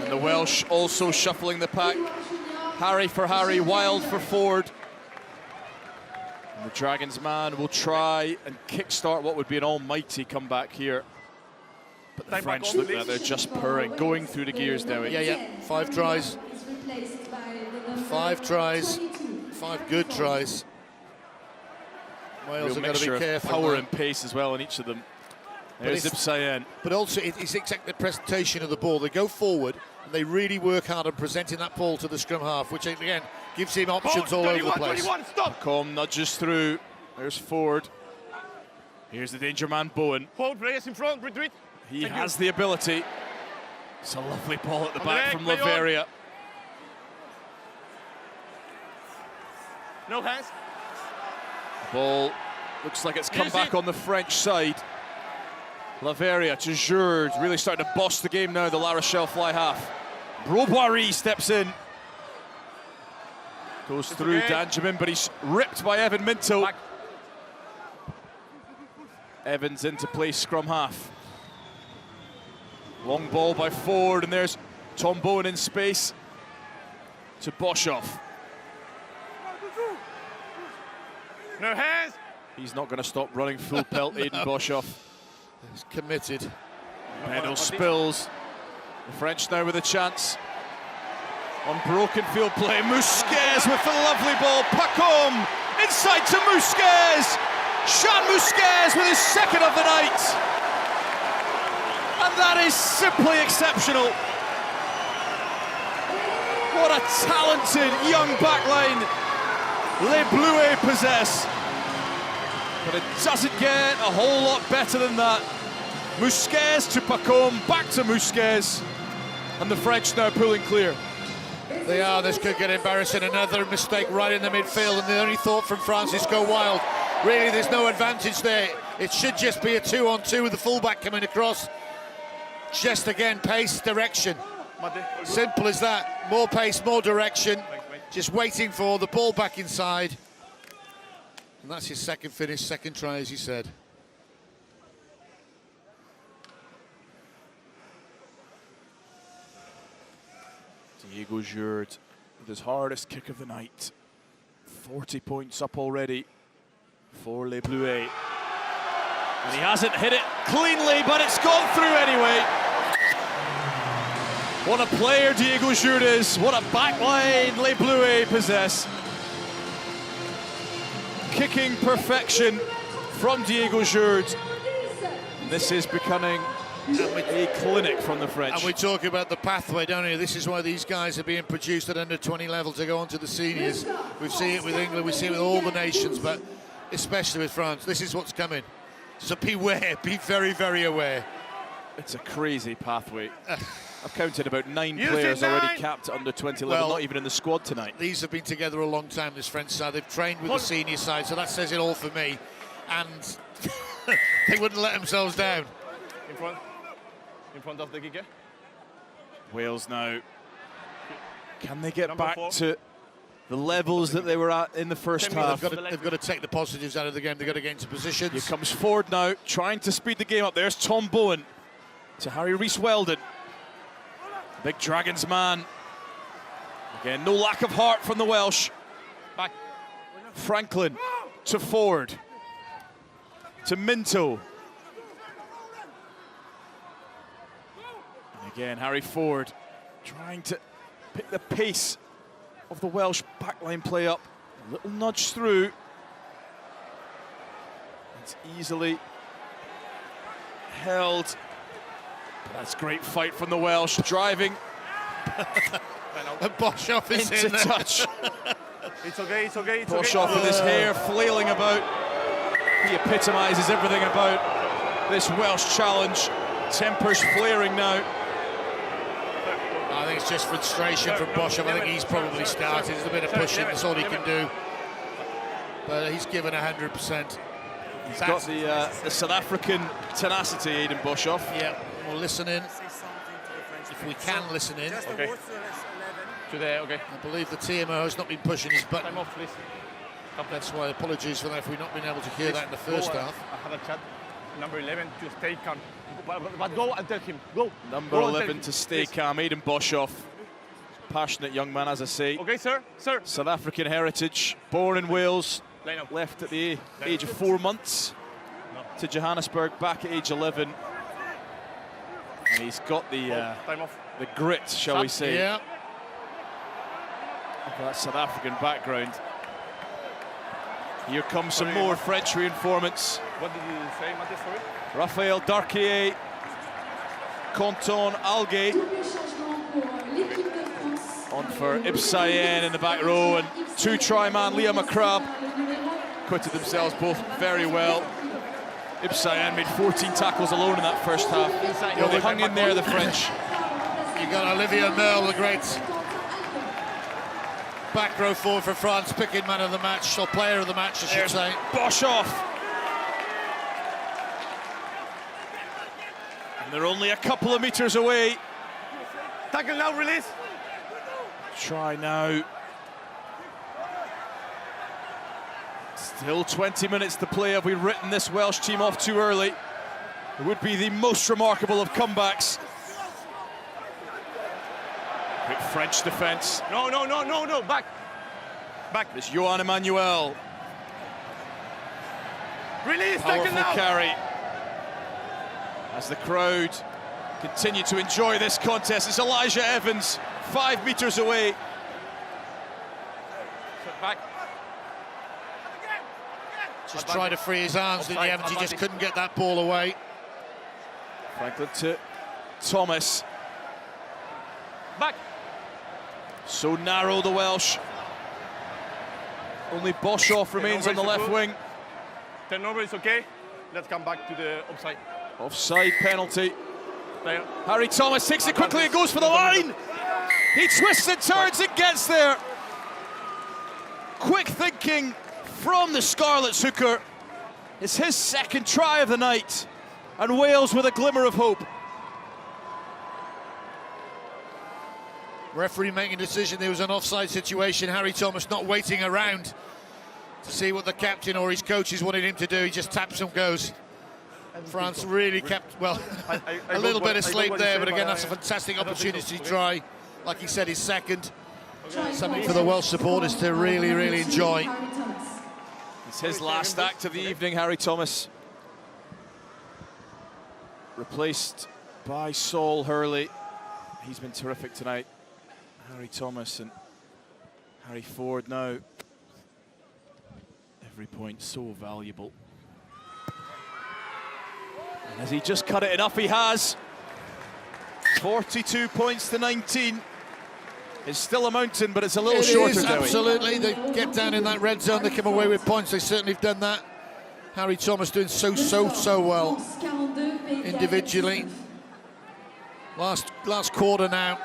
And the Welsh also shuffling the pack. Harry for Harry, Wild for Ford. And the Dragons man will try and kickstart what would be an almighty comeback here. But the French look like they're just purring, going through the gears now. Yeah. 5 tries. 5 tries. 5 good tries. Wales have got to be careful. Power and pace as well in each of them. There's Ipsayen. But also, it's exactly the presentation of the ball. They go forward and they really work hard on presenting that ball to the scrum half, which again gives him options all over the place. Com nudges through. There's Ford. Here's the danger man, Bowen. Hold, players in front, retreat. He has the ability. It's a lovely ball at the back from Laveria. No hands. Ball looks like it's come back on the French side. Laveria to Jourde, really starting to boss the game now, the La Rochelle fly half. Broboiry steps in. Goes through Danjamin, but he's ripped by Evan Minto. Back. Evans into play scrum half. Long ball by Ford, and there's Tom Bowen in space to Boshoff. No hands. He's not going to stop running full pelt, Aidan Boshoff. He's committed. Pedal spills. The French now with a chance. On broken field play, Mousquez with the lovely ball. Pacom inside to Mousquez. Jean Mousquez with his second of the night. And that is simply exceptional. What a talented young backline Les Bluets possess. But it doesn't get a whole lot better than that. Mousquez to Pacom, back to Mousquez. And the French now pulling clear. They are, this could get embarrassing. Another mistake right in the midfield, and the only thought from Francis go Wild. Really, there's no advantage there. It should just be a 2-on-2 with the fullback coming across. Just again, pace, direction. Simple as that. More pace, more direction. Just waiting for the ball back inside. And that's his second finish, second try, as you said. Diego Jourde with his hardest kick of the night. 40 points up already for Les Bluets. And he hasn't hit it cleanly, but it's gone through anyway. What a player Diego Jourde is. What a backline Les Bluets possess. Kicking perfection from Diego Jourde. This is becoming a clinic from the French. And we talk about the pathway, don't we? This is why these guys are being produced at under 20 level to go on to the seniors. We've seen it with England, we see it with all the nations, but especially with France. This is what's coming. So beware, be very, very aware. It's a crazy pathway. I've counted about 9 players already capped at under 20 level, not even in the squad tonight. These have been together a long time, this French side. They've trained with the senior side, so that says it all for me. And they wouldn't let themselves down. In front of the kicker. Wales now. Can they get back to the levels that they were at in the first half? They've got to take the positives out of the game. They've got to get into positions. Here comes Ford now, trying to speed the game up. There's Tom Bowen to Harry Rees-Weldon. Big Dragons man. Again, no lack of heart from the Welsh. Back. Franklin to Ford. To Minto. And again, Harry Ford trying to pick the pace of the Welsh backline play up. A little nudge through. It's easily held. That's great fight from the Welsh, driving. And Boshoff is into in there. touch. It's okay, it's okay, it's Boshoff with his hair flailing about. He epitomises everything about this Welsh challenge. Tempers flaring now. I think it's just frustration from Boshoff. I think he's probably started. There's a bit of pushing, that's all he can do. But he's given 100%. He's got the South African tenacity, Aidan Boshoff. Yeah, we'll listen in. If we can listen in. Okay. Today, okay. I believe the TMO has not been pushing his button. Time off, please. That's why apologies for that if we've not been able to hear that in the first half. I had a chat. Number 11 to stay calm. but go and tell him. Go. Number Go and 11 tell him, to stay please. calm, Aidan Boshoff. Passionate young man, as I say. Okay, sir. Sir. South African heritage, born in Wales, Line up. left at the age of 4 months to Johannesburg, back at age 11. And he's got the Time off. grit, shall we say, Yeah. of that South African background. Here comes some more French reinforcements. What did you say, Matthias? Sorry. Raphaël Darquier, Canton Algay on for Ibsayen in the back row, and 2-try man Liam McCrabb acquitted themselves both very well. Ibsayen made 14 tackles alone in that first half. You know, they hung in there, the French. You got Olivier Merle, the great back row forward for France, picking man of the match, or player of the match, I should There's say. Boshoff. And they're only a couple of meters away. Tackle now, release. Try now. Still 20 minutes to play. Have we written this Welsh team off too early? It would be the most remarkable of comebacks. Quick French defence. No, no, no, no, no. Back. Back. It's Johan Emmanuel. Release. Tackle Powerful now. carry. As the crowd continue to enjoy this contest, it's Elijah Evans, 5 meters away. Back. Just tried to free his arms, didn't he, Evans? He just couldn't get that ball away. Franklin to Thomas. Back. So narrow, the Welsh. Only Boshoff remains on the left wing. Turnover is okay. Let's come back to the offside. Offside penalty. Player. Harry Thomas takes it quickly and goes for the line. He twists and turns and gets there. Quick thinking from the Scarlets hooker. It's his second try of the night, and Wales with a glimmer of hope. Referee making a decision, there was an offside situation. Harry Thomas not waiting around to see what the captain or his coaches wanted him to do. He just taps and goes. France really kept, well, a little bit of sleep there, but again, that's a fantastic opportunity to try. Like he said, his second. Something for the Welsh supporters to really, really enjoy. It's his last act of the evening, Harry Thomas. Replaced by Saul Hurley. He's been terrific tonight. Harry Thomas and Harry Ford now. Every point so valuable. And has he just cut it enough? He has. 42 points to 19. It's still a mountain, but it's a little shorter, Dewi. Absolutely. They get down in that red zone, they come away with points. They certainly have done that. Harry Thomas doing so well individually. Last quarter now.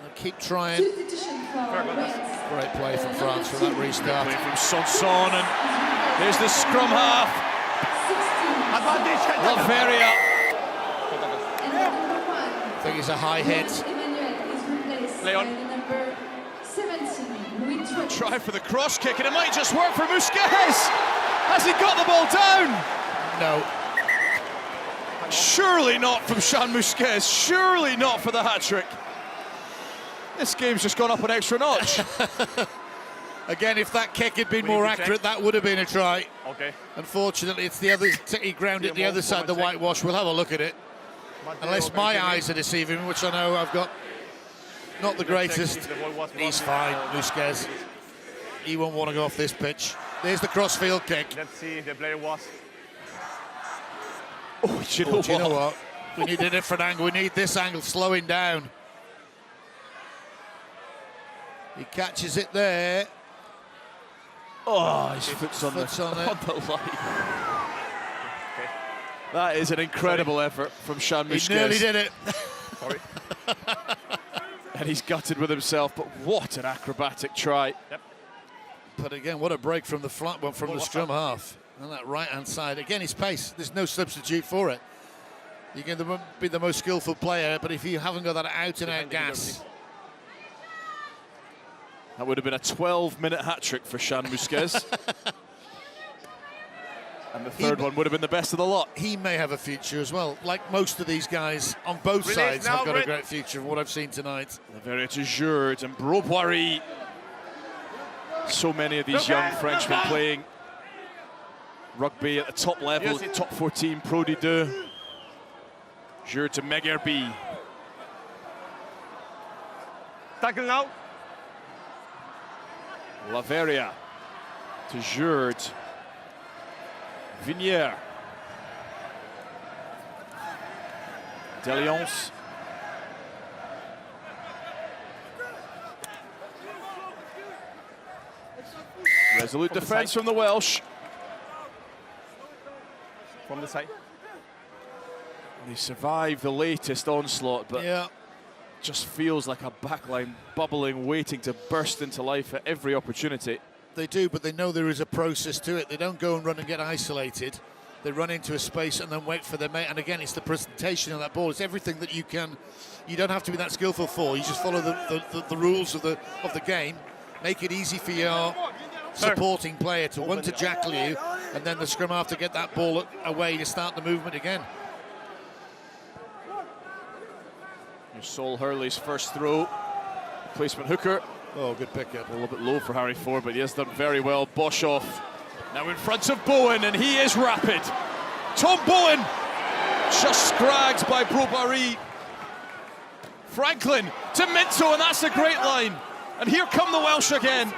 They'll keep trying. Great play from France for that restart. Play from Sanson, and there's the scrum half. Laveria. I think it's a high hit. Leon. Try for the cross kick, and it might just work for Musquez. Has he got the ball down? No. Surely not from Sean Musquez. Surely not for the hat-trick. This game's just gone up an extra notch. Again, if that kick had been more accurate, that would have been a try. Okay. Unfortunately, it's the other. He ground it the other side of the whitewash. We'll have a look at it. Unless my eyes are deceiving me, which I know I've got not the greatest. He's fine, Musquez. He won't want to go off this pitch. There's the crossfield kick. Let's see if the player was. Oh, do you know what? We need a different angle. We need this angle slowing down. He catches it there. Oh, his foot's on, on the line. That is an incredible effort from Sean Musquez. He nearly did it. Sorry. And he's gutted with himself, but what an acrobatic try. Yep. But again, what a break from the flat one from the scrum half. On that right-hand side. Again, his pace. There's no substitute for it. You can be the most skillful player, but if you haven't got that out-and-out gas. That would have been a 12-minute hat-trick for Sean Musquez. And the third one would have been the best of the lot. He may have a future as well. Like most of these guys on both sides have got a great future from what I've seen tonight. Very Jurt and Broboiry. So many of these young Frenchmen playing rugby at the top level, top 14 Pro D2. Jurt to Megerby. Tackle now. Laveria to Jurt. Vignier. Deliance. Resolute defence from the Welsh. From the side. They survived the latest onslaught, but yeah, just feels like a backline bubbling, waiting to burst into life at every opportunity. They do, but they know there is a process to it. They don't go and run and get isolated. They run into a space and then wait for their mate. And again, it's the presentation of that ball. It's everything that you can. You don't have to be that skillful for. You just follow the rules of the game. Make it easy for your supporting player to want to jackal you, and then the scrum half to get that ball away to start the movement again. Here's Sol Hurley's first throw. Placement hooker. Oh, good pickup. A little bit low for Harry Ford, but he has done very well. Boshoff now in front of Bowen, and he is rapid. Tom Bowen just scragged by Broboiry. Franklin to Minto, and that's a great line. And here come the Welsh again.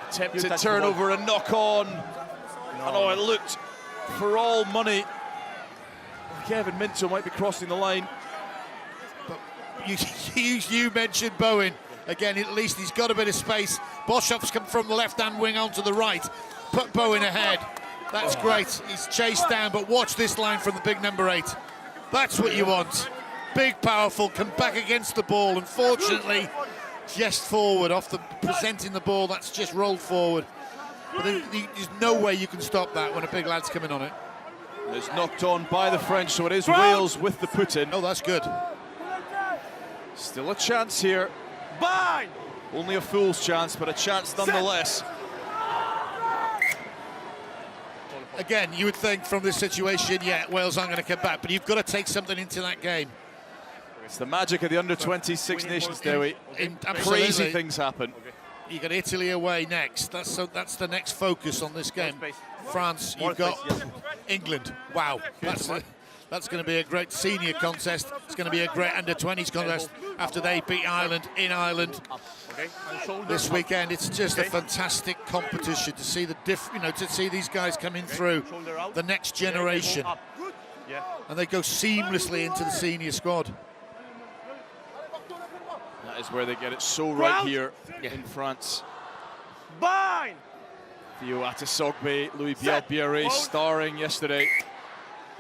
Attempted turnover and knock on. And oh, it looked for all money. Kevin Minto might be crossing the line. But you mentioned Bowen. Again, at least he's got a bit of space. Boshoff's come from the left-hand wing onto the right. Put Bowen ahead. That's great. He's chased down, but watch this line from the big number 8. That's what you want. Big, powerful, come back against the ball. Unfortunately, just forward off the presenting the ball. That's just rolled forward. But there's no way you can stop that when a big lad's coming on it. It's knocked on by the French, so it is Wales with the put-in. Oh, that's good. Still a chance here. Bind! Only a fool's chance, but a chance nonetheless. Again, you would think from this situation, yeah, Wales aren't going to come back, but you've got to take something into that game. It's the magic of the under-20 Six Nations Day. Crazy things happen. You got Italy away next. That's the next focus on this game. France, you've got England. Wow, that's going to be a great senior contest. It's going to be a great under-20s contest after they beat Ireland in Ireland this weekend. It's just a fantastic competition to see to see these guys coming through the next generation, and they go seamlessly into the senior squad. That is where they get it so right here in France. Bind! Theo Atisogbe, Louis Bielbiere starring yesterday,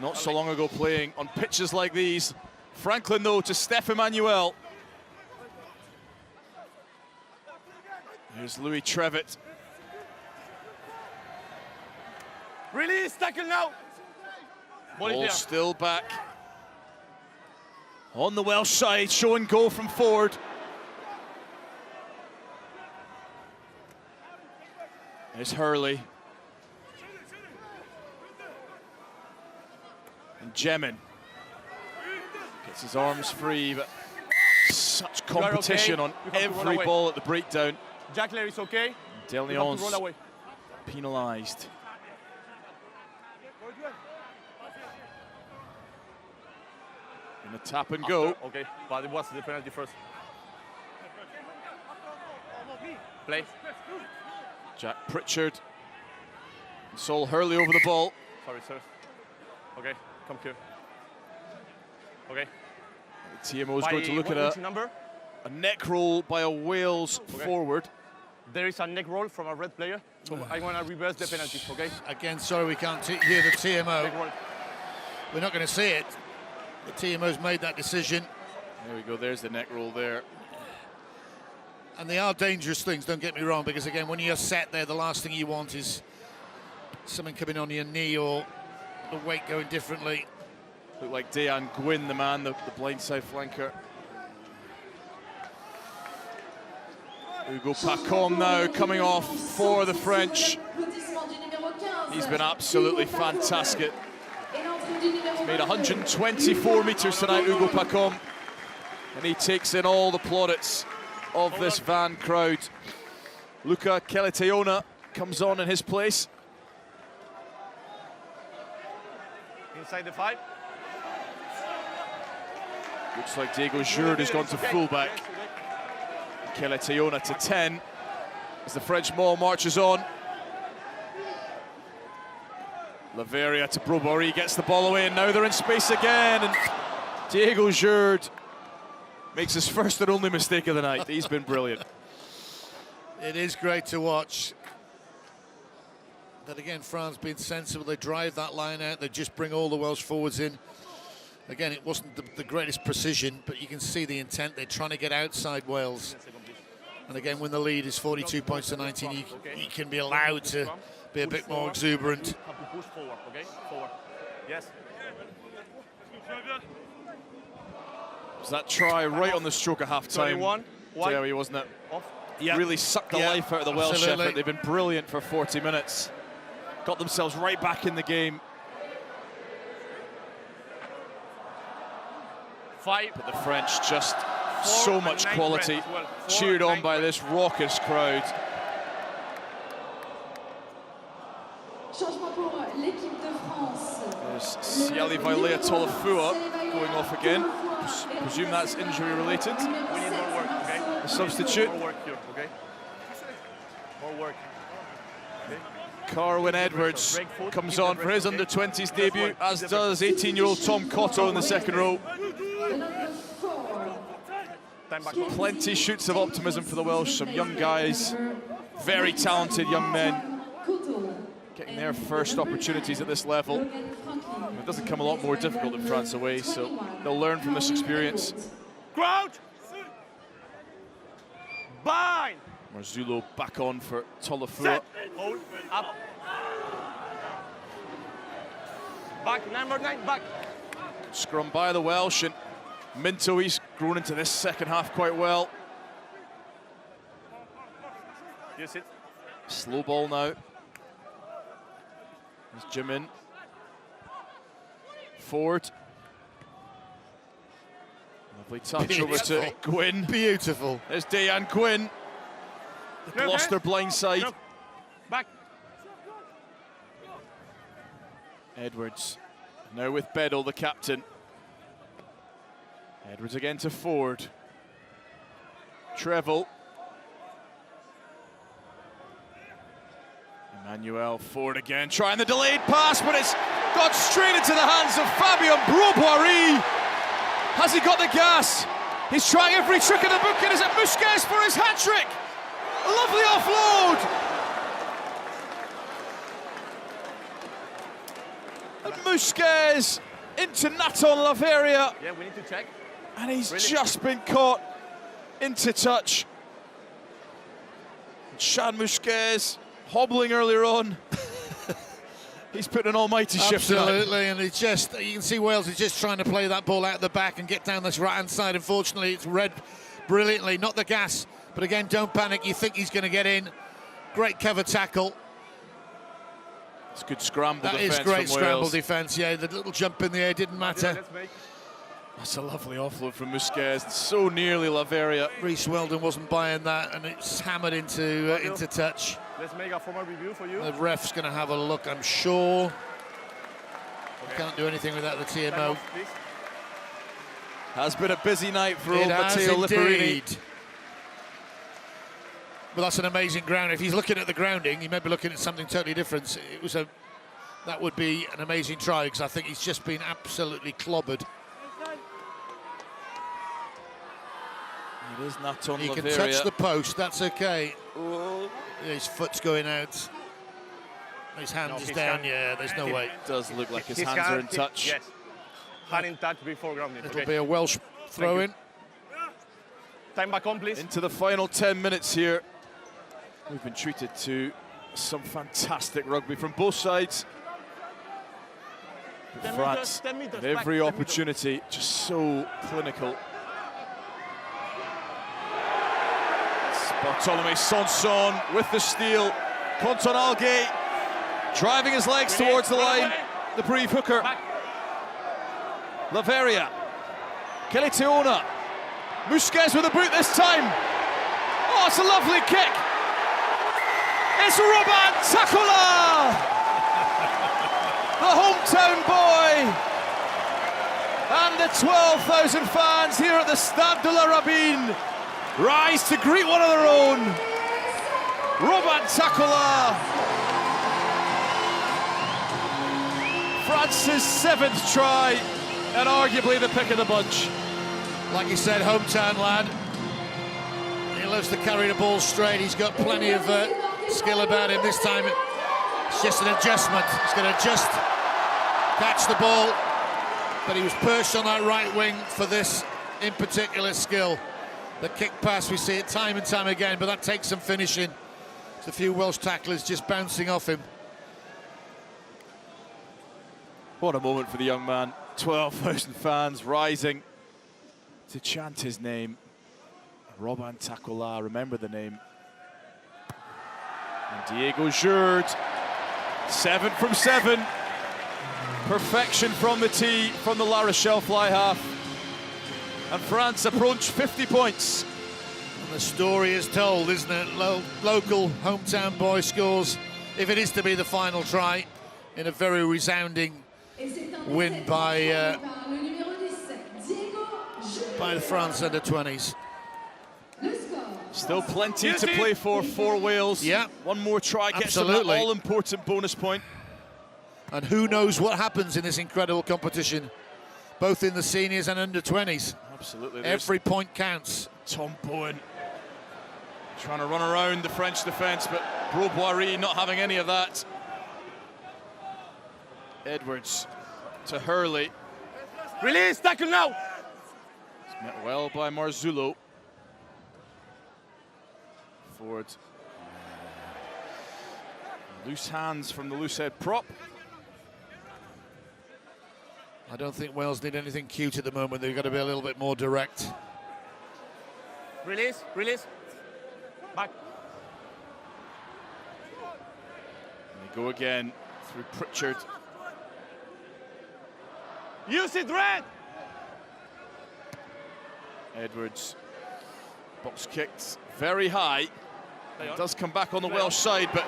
not so long ago playing on pitches like these. Franklin though to Steph Emmanuel. Here's Louis Trevitt. Release, tackle now. Ball still back. On the Welsh side, show and go from Ford. There's Hurley. And Jemin gets his arms free, but such competition on every ball at the breakdown. Jackler is okay. Deliance penalised. And a tap and go. Okay, but it was the penalty first. Play. Jack Pritchard. And Sol Hurley over the ball. Sorry, sir. Okay, come here. Okay. The TMO is going to look at a neck roll by a Wales forward. There is a neck roll from a red player, so I want to reverse the penalty, okay? Again, sorry we can't hear the TMO. We're not going to see it. The TMO's made that decision. There we go, there's the neck roll there. And they are dangerous things, don't get me wrong, because again, when you're set there, the last thing you want is something coming on your knee or the weight going differently. Looked like Dejan Gwyn, the man, the blindside flanker. Hugo Pacom now coming off for the French. He's been absolutely fantastic. He's made 124 metres tonight, Hugo Pacom. And he takes in all the plaudits of this van crowd. Luca Kelleteona comes on in his place. Inside the 5. Looks like Diego Jourde has gone to fullback. Kelleteona to 10 as the French maul marches on. Laveria to Brobary, gets the ball away, and now they're in space again. And Diego Jourde makes his first and only mistake of the night. He's been brilliant. It is great to watch. That again, France being sensible, they drive that line out, they just bring all the Welsh forwards in. Again, it wasn't the greatest precision, but you can see the intent. They're trying to get outside Wales. And again, when the lead is 42 points to 19, you can be allowed to be a bit more exuberant. Have to push forward, okay? Forward. Yes. Was that try right on the stroke of half-time? Terry, wasn't it? Off. Yeah. Really sucked the life out of the Welsh effort. They've been brilliant for 40 minutes. Got themselves right back in the game. 5. But the French just so much quality, cheered on by this raucous crowd. There's Siali Vailea Tolofua going off again. Presume that's injury related. We need more work, okay? The substitute. More work here, okay? More work. Carwyn Edwards comes on for his under-20s debut, as does 18-year-old Tom Cotto in the second row. Plenty shoots of optimism for the Welsh, some young guys, very talented young men, getting their first opportunities at this level. It doesn't come a lot more difficult than France away, so they'll learn from this experience. Crowd! Bind! Marzullo back on for Tolofua. Set. Hold. Up. Back, number 9, back. Scrum by the Welsh, and Minto, he's grown into this second half quite well. Use it. Slow ball now. There's Jim in. Ford. Lovely touch over to Gwyn. Beautiful. There's Dejan Gwyn. The Gloucester blindside. No. Back. Edwards now with Bedell, the captain. Edwards again to Ford. Trevel. Emmanuel Ford again, trying the delayed pass, but it's got straight into the hands of Fabien Brobary. Has he got the gas? He's trying every trick in the book, and is it Musquets for his hat-trick? A lovely offload! And Musquets into Nathan Laveria. Yeah, we need to check. And he's just been caught into touch. Sean Musquets hobbling earlier on. He's put an almighty shift tonight. Absolutely, and it's just, you can see Wales is just trying to play that ball out the back and get down this right-hand side. Unfortunately, it's read brilliantly, not the gas, but again, don't panic, you think he's going to get in. Great cover tackle. It's good scramble defence. That is great from scramble Wales. defence, yeah, the little jump in the air didn't matter. That's a lovely offload from Musquets, so nearly Laveria. Reece Weldon wasn't buying that, and it's hammered into touch. Let's make a formal review for you. The ref's going to have a look, I'm sure. Okay. Can't do anything without the TMO. Has been a busy night for old It Matteo Lipperini. Well, that's an amazing ground. If he's looking at the grounding, he may be looking at something totally different. That would be an amazing try, because I think he's just been absolutely clobbered. It is Nathan He Laveria. can touch the post, that's okay. His foot's going out. His hand is down, yeah, there's no way. It does look like his hands are in touch. Yes. Hand in touch before grounding. It'll be a Welsh throw-in. Time back on, please. Into the final 10 minutes here. We've been treated to some fantastic rugby from both sides. But France, at every opportunity, just so clinical. Bartholomew Sanson with the steal. Conton Algay driving his legs towards the line. The Brive hooker. Laveria. Kelly Teona. Musquez with a boot this time. Oh, it's a lovely kick. It's Robert Takola, the hometown boy. And the 12,000 fans here at the Stade de la Rabine rise to greet one of their own. Robert Takola. France's 7th try and arguably the pick of the bunch. Like you said, hometown lad. He loves to carry the ball straight. He's got plenty of skill about him. This time it's just an adjustment. He's going to just catch the ball. But he was perched on that right wing for this in particular skill. The kick pass, we see it time and time again, but that takes some finishing. There's a few Welsh tacklers just bouncing off him. What a moment for the young man. 12,000 fans rising to chant his name. Robin Takola, remember the name. And Diego Jurd, 7 from 7. Perfection from the tee, from the La Rochelle fly half. And France approach 50 points. And the story is told, isn't it? Local hometown boy scores, if it is to be the final try, in a very resounding win by the France under-20s. Still plenty to play for Wales. Yeah. One more try gets them that all-important bonus point. And who knows what happens in this incredible competition, both in the seniors and under-20s. Absolutely. Every point counts. Tom Bowen trying to run around the French defence, but Broboiry not having any of that. Edwards to Hurley. Release, tackle now. It's met well by Marzullo. Forward. Loose hands from the loose head prop. I don't think Wales need anything cute at the moment. They've got to be a little bit more direct. Release, release. Back. And they go again through Pritchard. Use it, Red. Edwards. Box kicked very high. It does come back on the Welsh side, but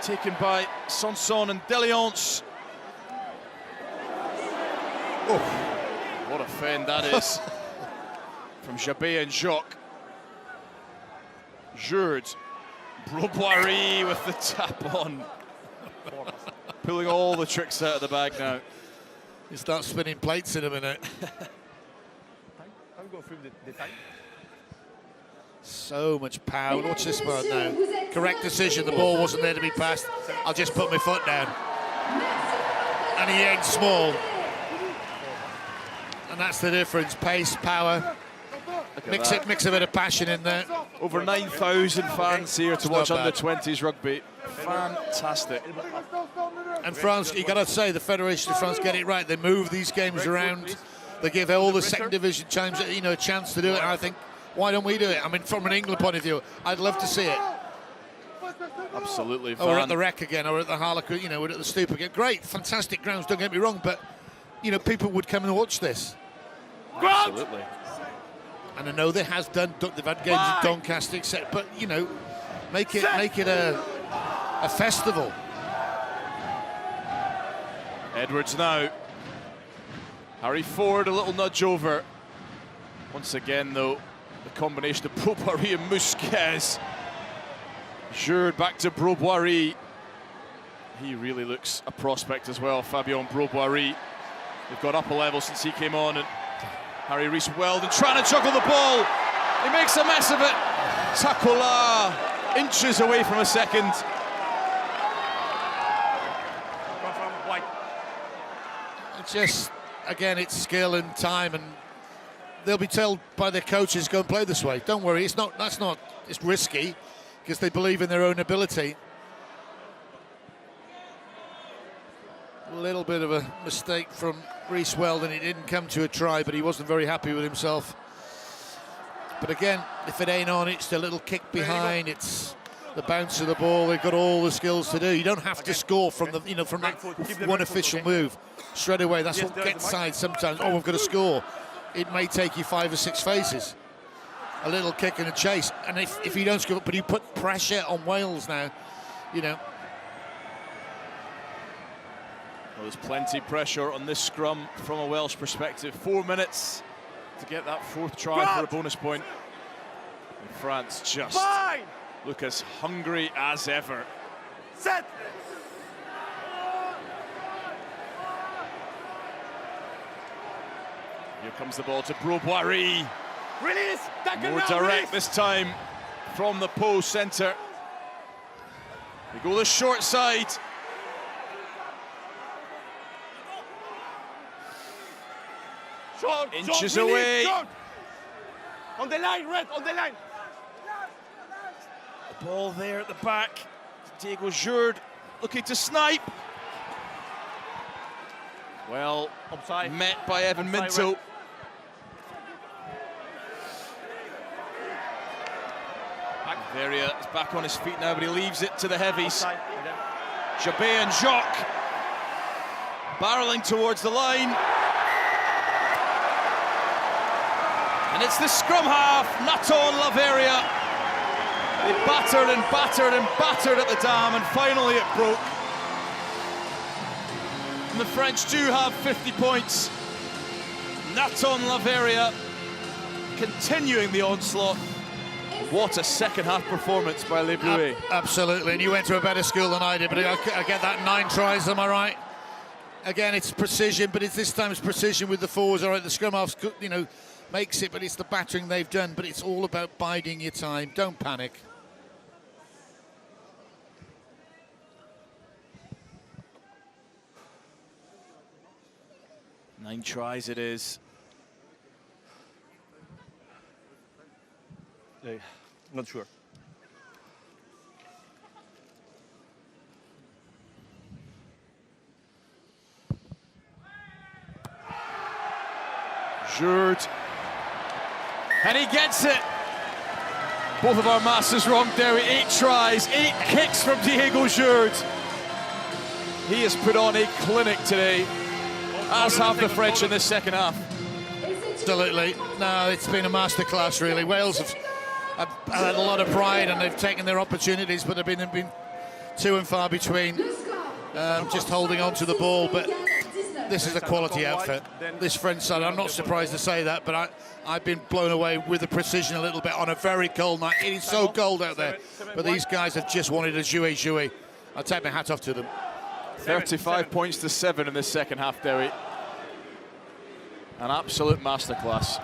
taken by Sanson and Deliance. Oh, what a fend that is from Jabet and Jacques. Jurd, Broboiry with the tap on. Pulling all the tricks out of the bag now. You start spinning plates in a minute. I'll go through the time. So much power. Watch this part now. Correct decision. The ball wasn't there to be passed. I'll just put my foot down. And he aimed small. And that's the difference. Pace, power. Mix a bit of passion in there. Over 9,000 fans here to watch not bad. under-20s rugby. Fantastic. And France, you got to say, the Federation of France get it right. They move these games around. They give all the second division teams, a chance to do it. And I think, why don't we do it? I mean, from an England point of view, I'd love to see it. Absolutely. Or at the Rec again, or at the Harlequin, we're at the Stoop again. Great, fantastic grounds, don't get me wrong, but, people would come and watch this. Absolutely. And I know they've had games at Doncaster, etc. But make it a festival. Edwards now. Harry Ford, a little nudge over. Once again, though, the combination of Broboiry and Musquez. Jurd back to Broboiry. He really looks a prospect as well, Fabien Broboiry. They've got up a level since he came on, and Harry Rees-Weldon trying to juggle the ball. He makes a mess of it. Takola inches away from a second. Just, again, it's skill and time, and they'll be told by their coaches, go and play this way. Don't worry, it's risky, because they believe in their own ability. A little bit of a mistake from Rees-Weldon. He didn't come to a try, but he wasn't very happy with himself. But again, if it ain't on, it's the little kick behind, it's the bounce of the ball. They've got all the skills to do. You don't have to score from the, from that one official move straight away. That's what gets sides sometimes. Oh, we've got to score. It may take you 5 or 6 phases. A little kick and a chase, and if you don't score, but you put pressure on Wales now, Well, there's plenty pressure on this scrum from a Welsh perspective. 4 minutes to get that 4th try for a bonus point. And France just look as hungry as ever. Set. Here comes the ball to Broboirie. Release. More direct this time from the post centre. They go the short side. Short, Inches short, away. short. On the line, Red, on the line. The ball there at the back. Diego Jurd looking to snipe. Well, Offside. met by Evan Offside, Minto. Red. Veria is back on his feet now, but he leaves it to the heavies. Offside. Jabé and Jacques barreling towards the line. And it's the scrum half, Nato and Laveria. They battered and battered and battered at the dam, and finally it broke. And the French do have 50 points. Nato and Laveria continuing the onslaught. What a second-half performance by Les Bleus. Absolutely, and you went to a better school than I did, but I get that 9 tries, am I right? Again, it's precision, but this time it's precision with the forwards. All right, the scrum half, makes it, but it's the battering they've done, but it's all about biding your time. Don't panic. Nine tries it is. Not sure. Jurd. And he gets it. Both of our masters wrong there. 8 tries, 8 kicks from Diego Jurd. He has put on a clinic today, as have the French in this second half. Absolutely. No, it's been a masterclass, really. Wales have had a lot of pride and they've taken their opportunities, but they've been few and far between, just holding on to the ball. But this is a quality outfit. This French side, I'm not surprised to say that, but I've been blown away with the precision a little bit on a very cold night. It is so cold out there, but these guys have just wanted a jouet. I'll take my hat off to them. 35 points to 7 in this second half, Derry. An absolute masterclass.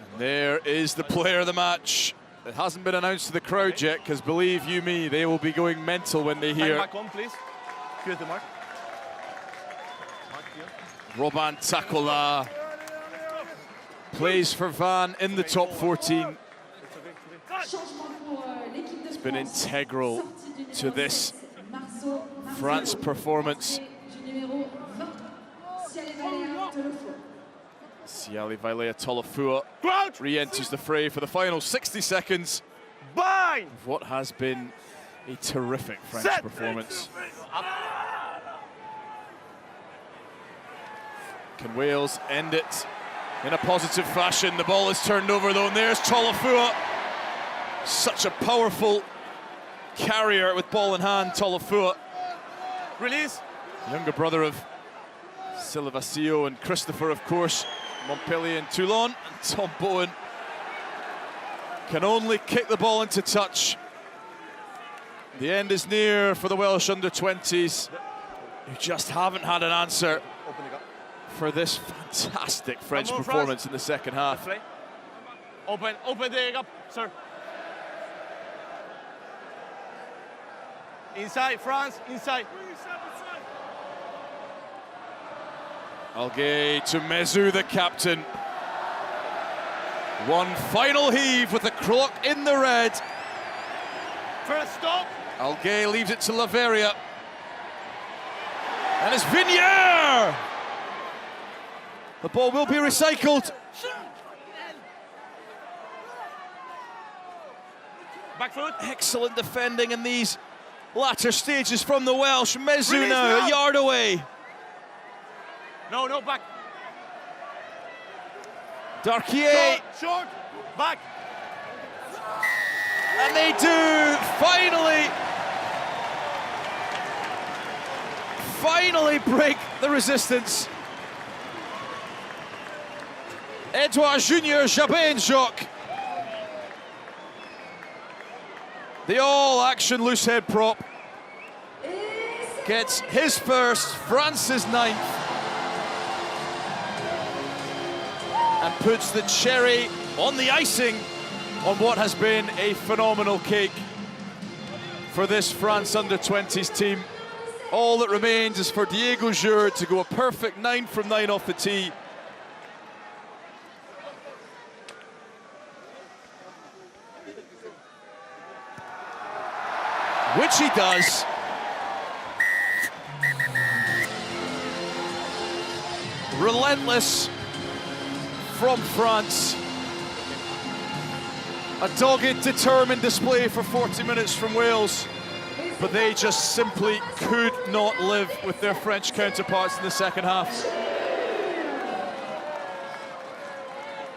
And there is the player of the match. It hasn't been announced to the crowd yet, because believe you me, they will be going mental when they hear. Back on, please. Here's the mark. Robin Takola plays for Van in the top 14. It's been integral to this France performance. Siale Vailea Tolofua re-enters the fray for the final 60 seconds of what has been a terrific French performance. Can Wales end it in a positive fashion? The ball is turned over though, and there's Tolofua. Such a powerful carrier with ball in hand, Tolofua. Release. Younger brother of Silvacio and Christopher, of course, Montpellier and Toulon. And Tom Bowen can only kick the ball into touch. The end is near for the Welsh under-20s, who just haven't had an answer for this fantastic French performance in the second half. Open the gap, sir. Inside, France, inside. Alguet to Mezu, the captain. One final heave with the clock in the red. First stop. Alguet leaves it to Laveria. And it's Vignier! The ball will be recycled. Back foot. Excellent defending in these latter stages from the Welsh. Mezu Release now now. a yard away. No, no, back. Darquier, Short, back. and they do finally break the resistance. Edouard Junior Jabin-Jock, the all-action loose head prop, gets his first, France's ninth, and puts the cherry on the icing on what has been a phenomenal cake for this France under-20s team. All that remains is for Diego Jure to go a perfect 9 from 9 off the tee. Which he does. Relentless from France. A dogged, determined display for 40 minutes from Wales, but they just simply could not live with their French counterparts in the second half.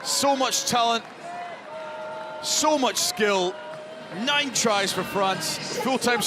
So much talent, so much skill. 9 tries for France, full-time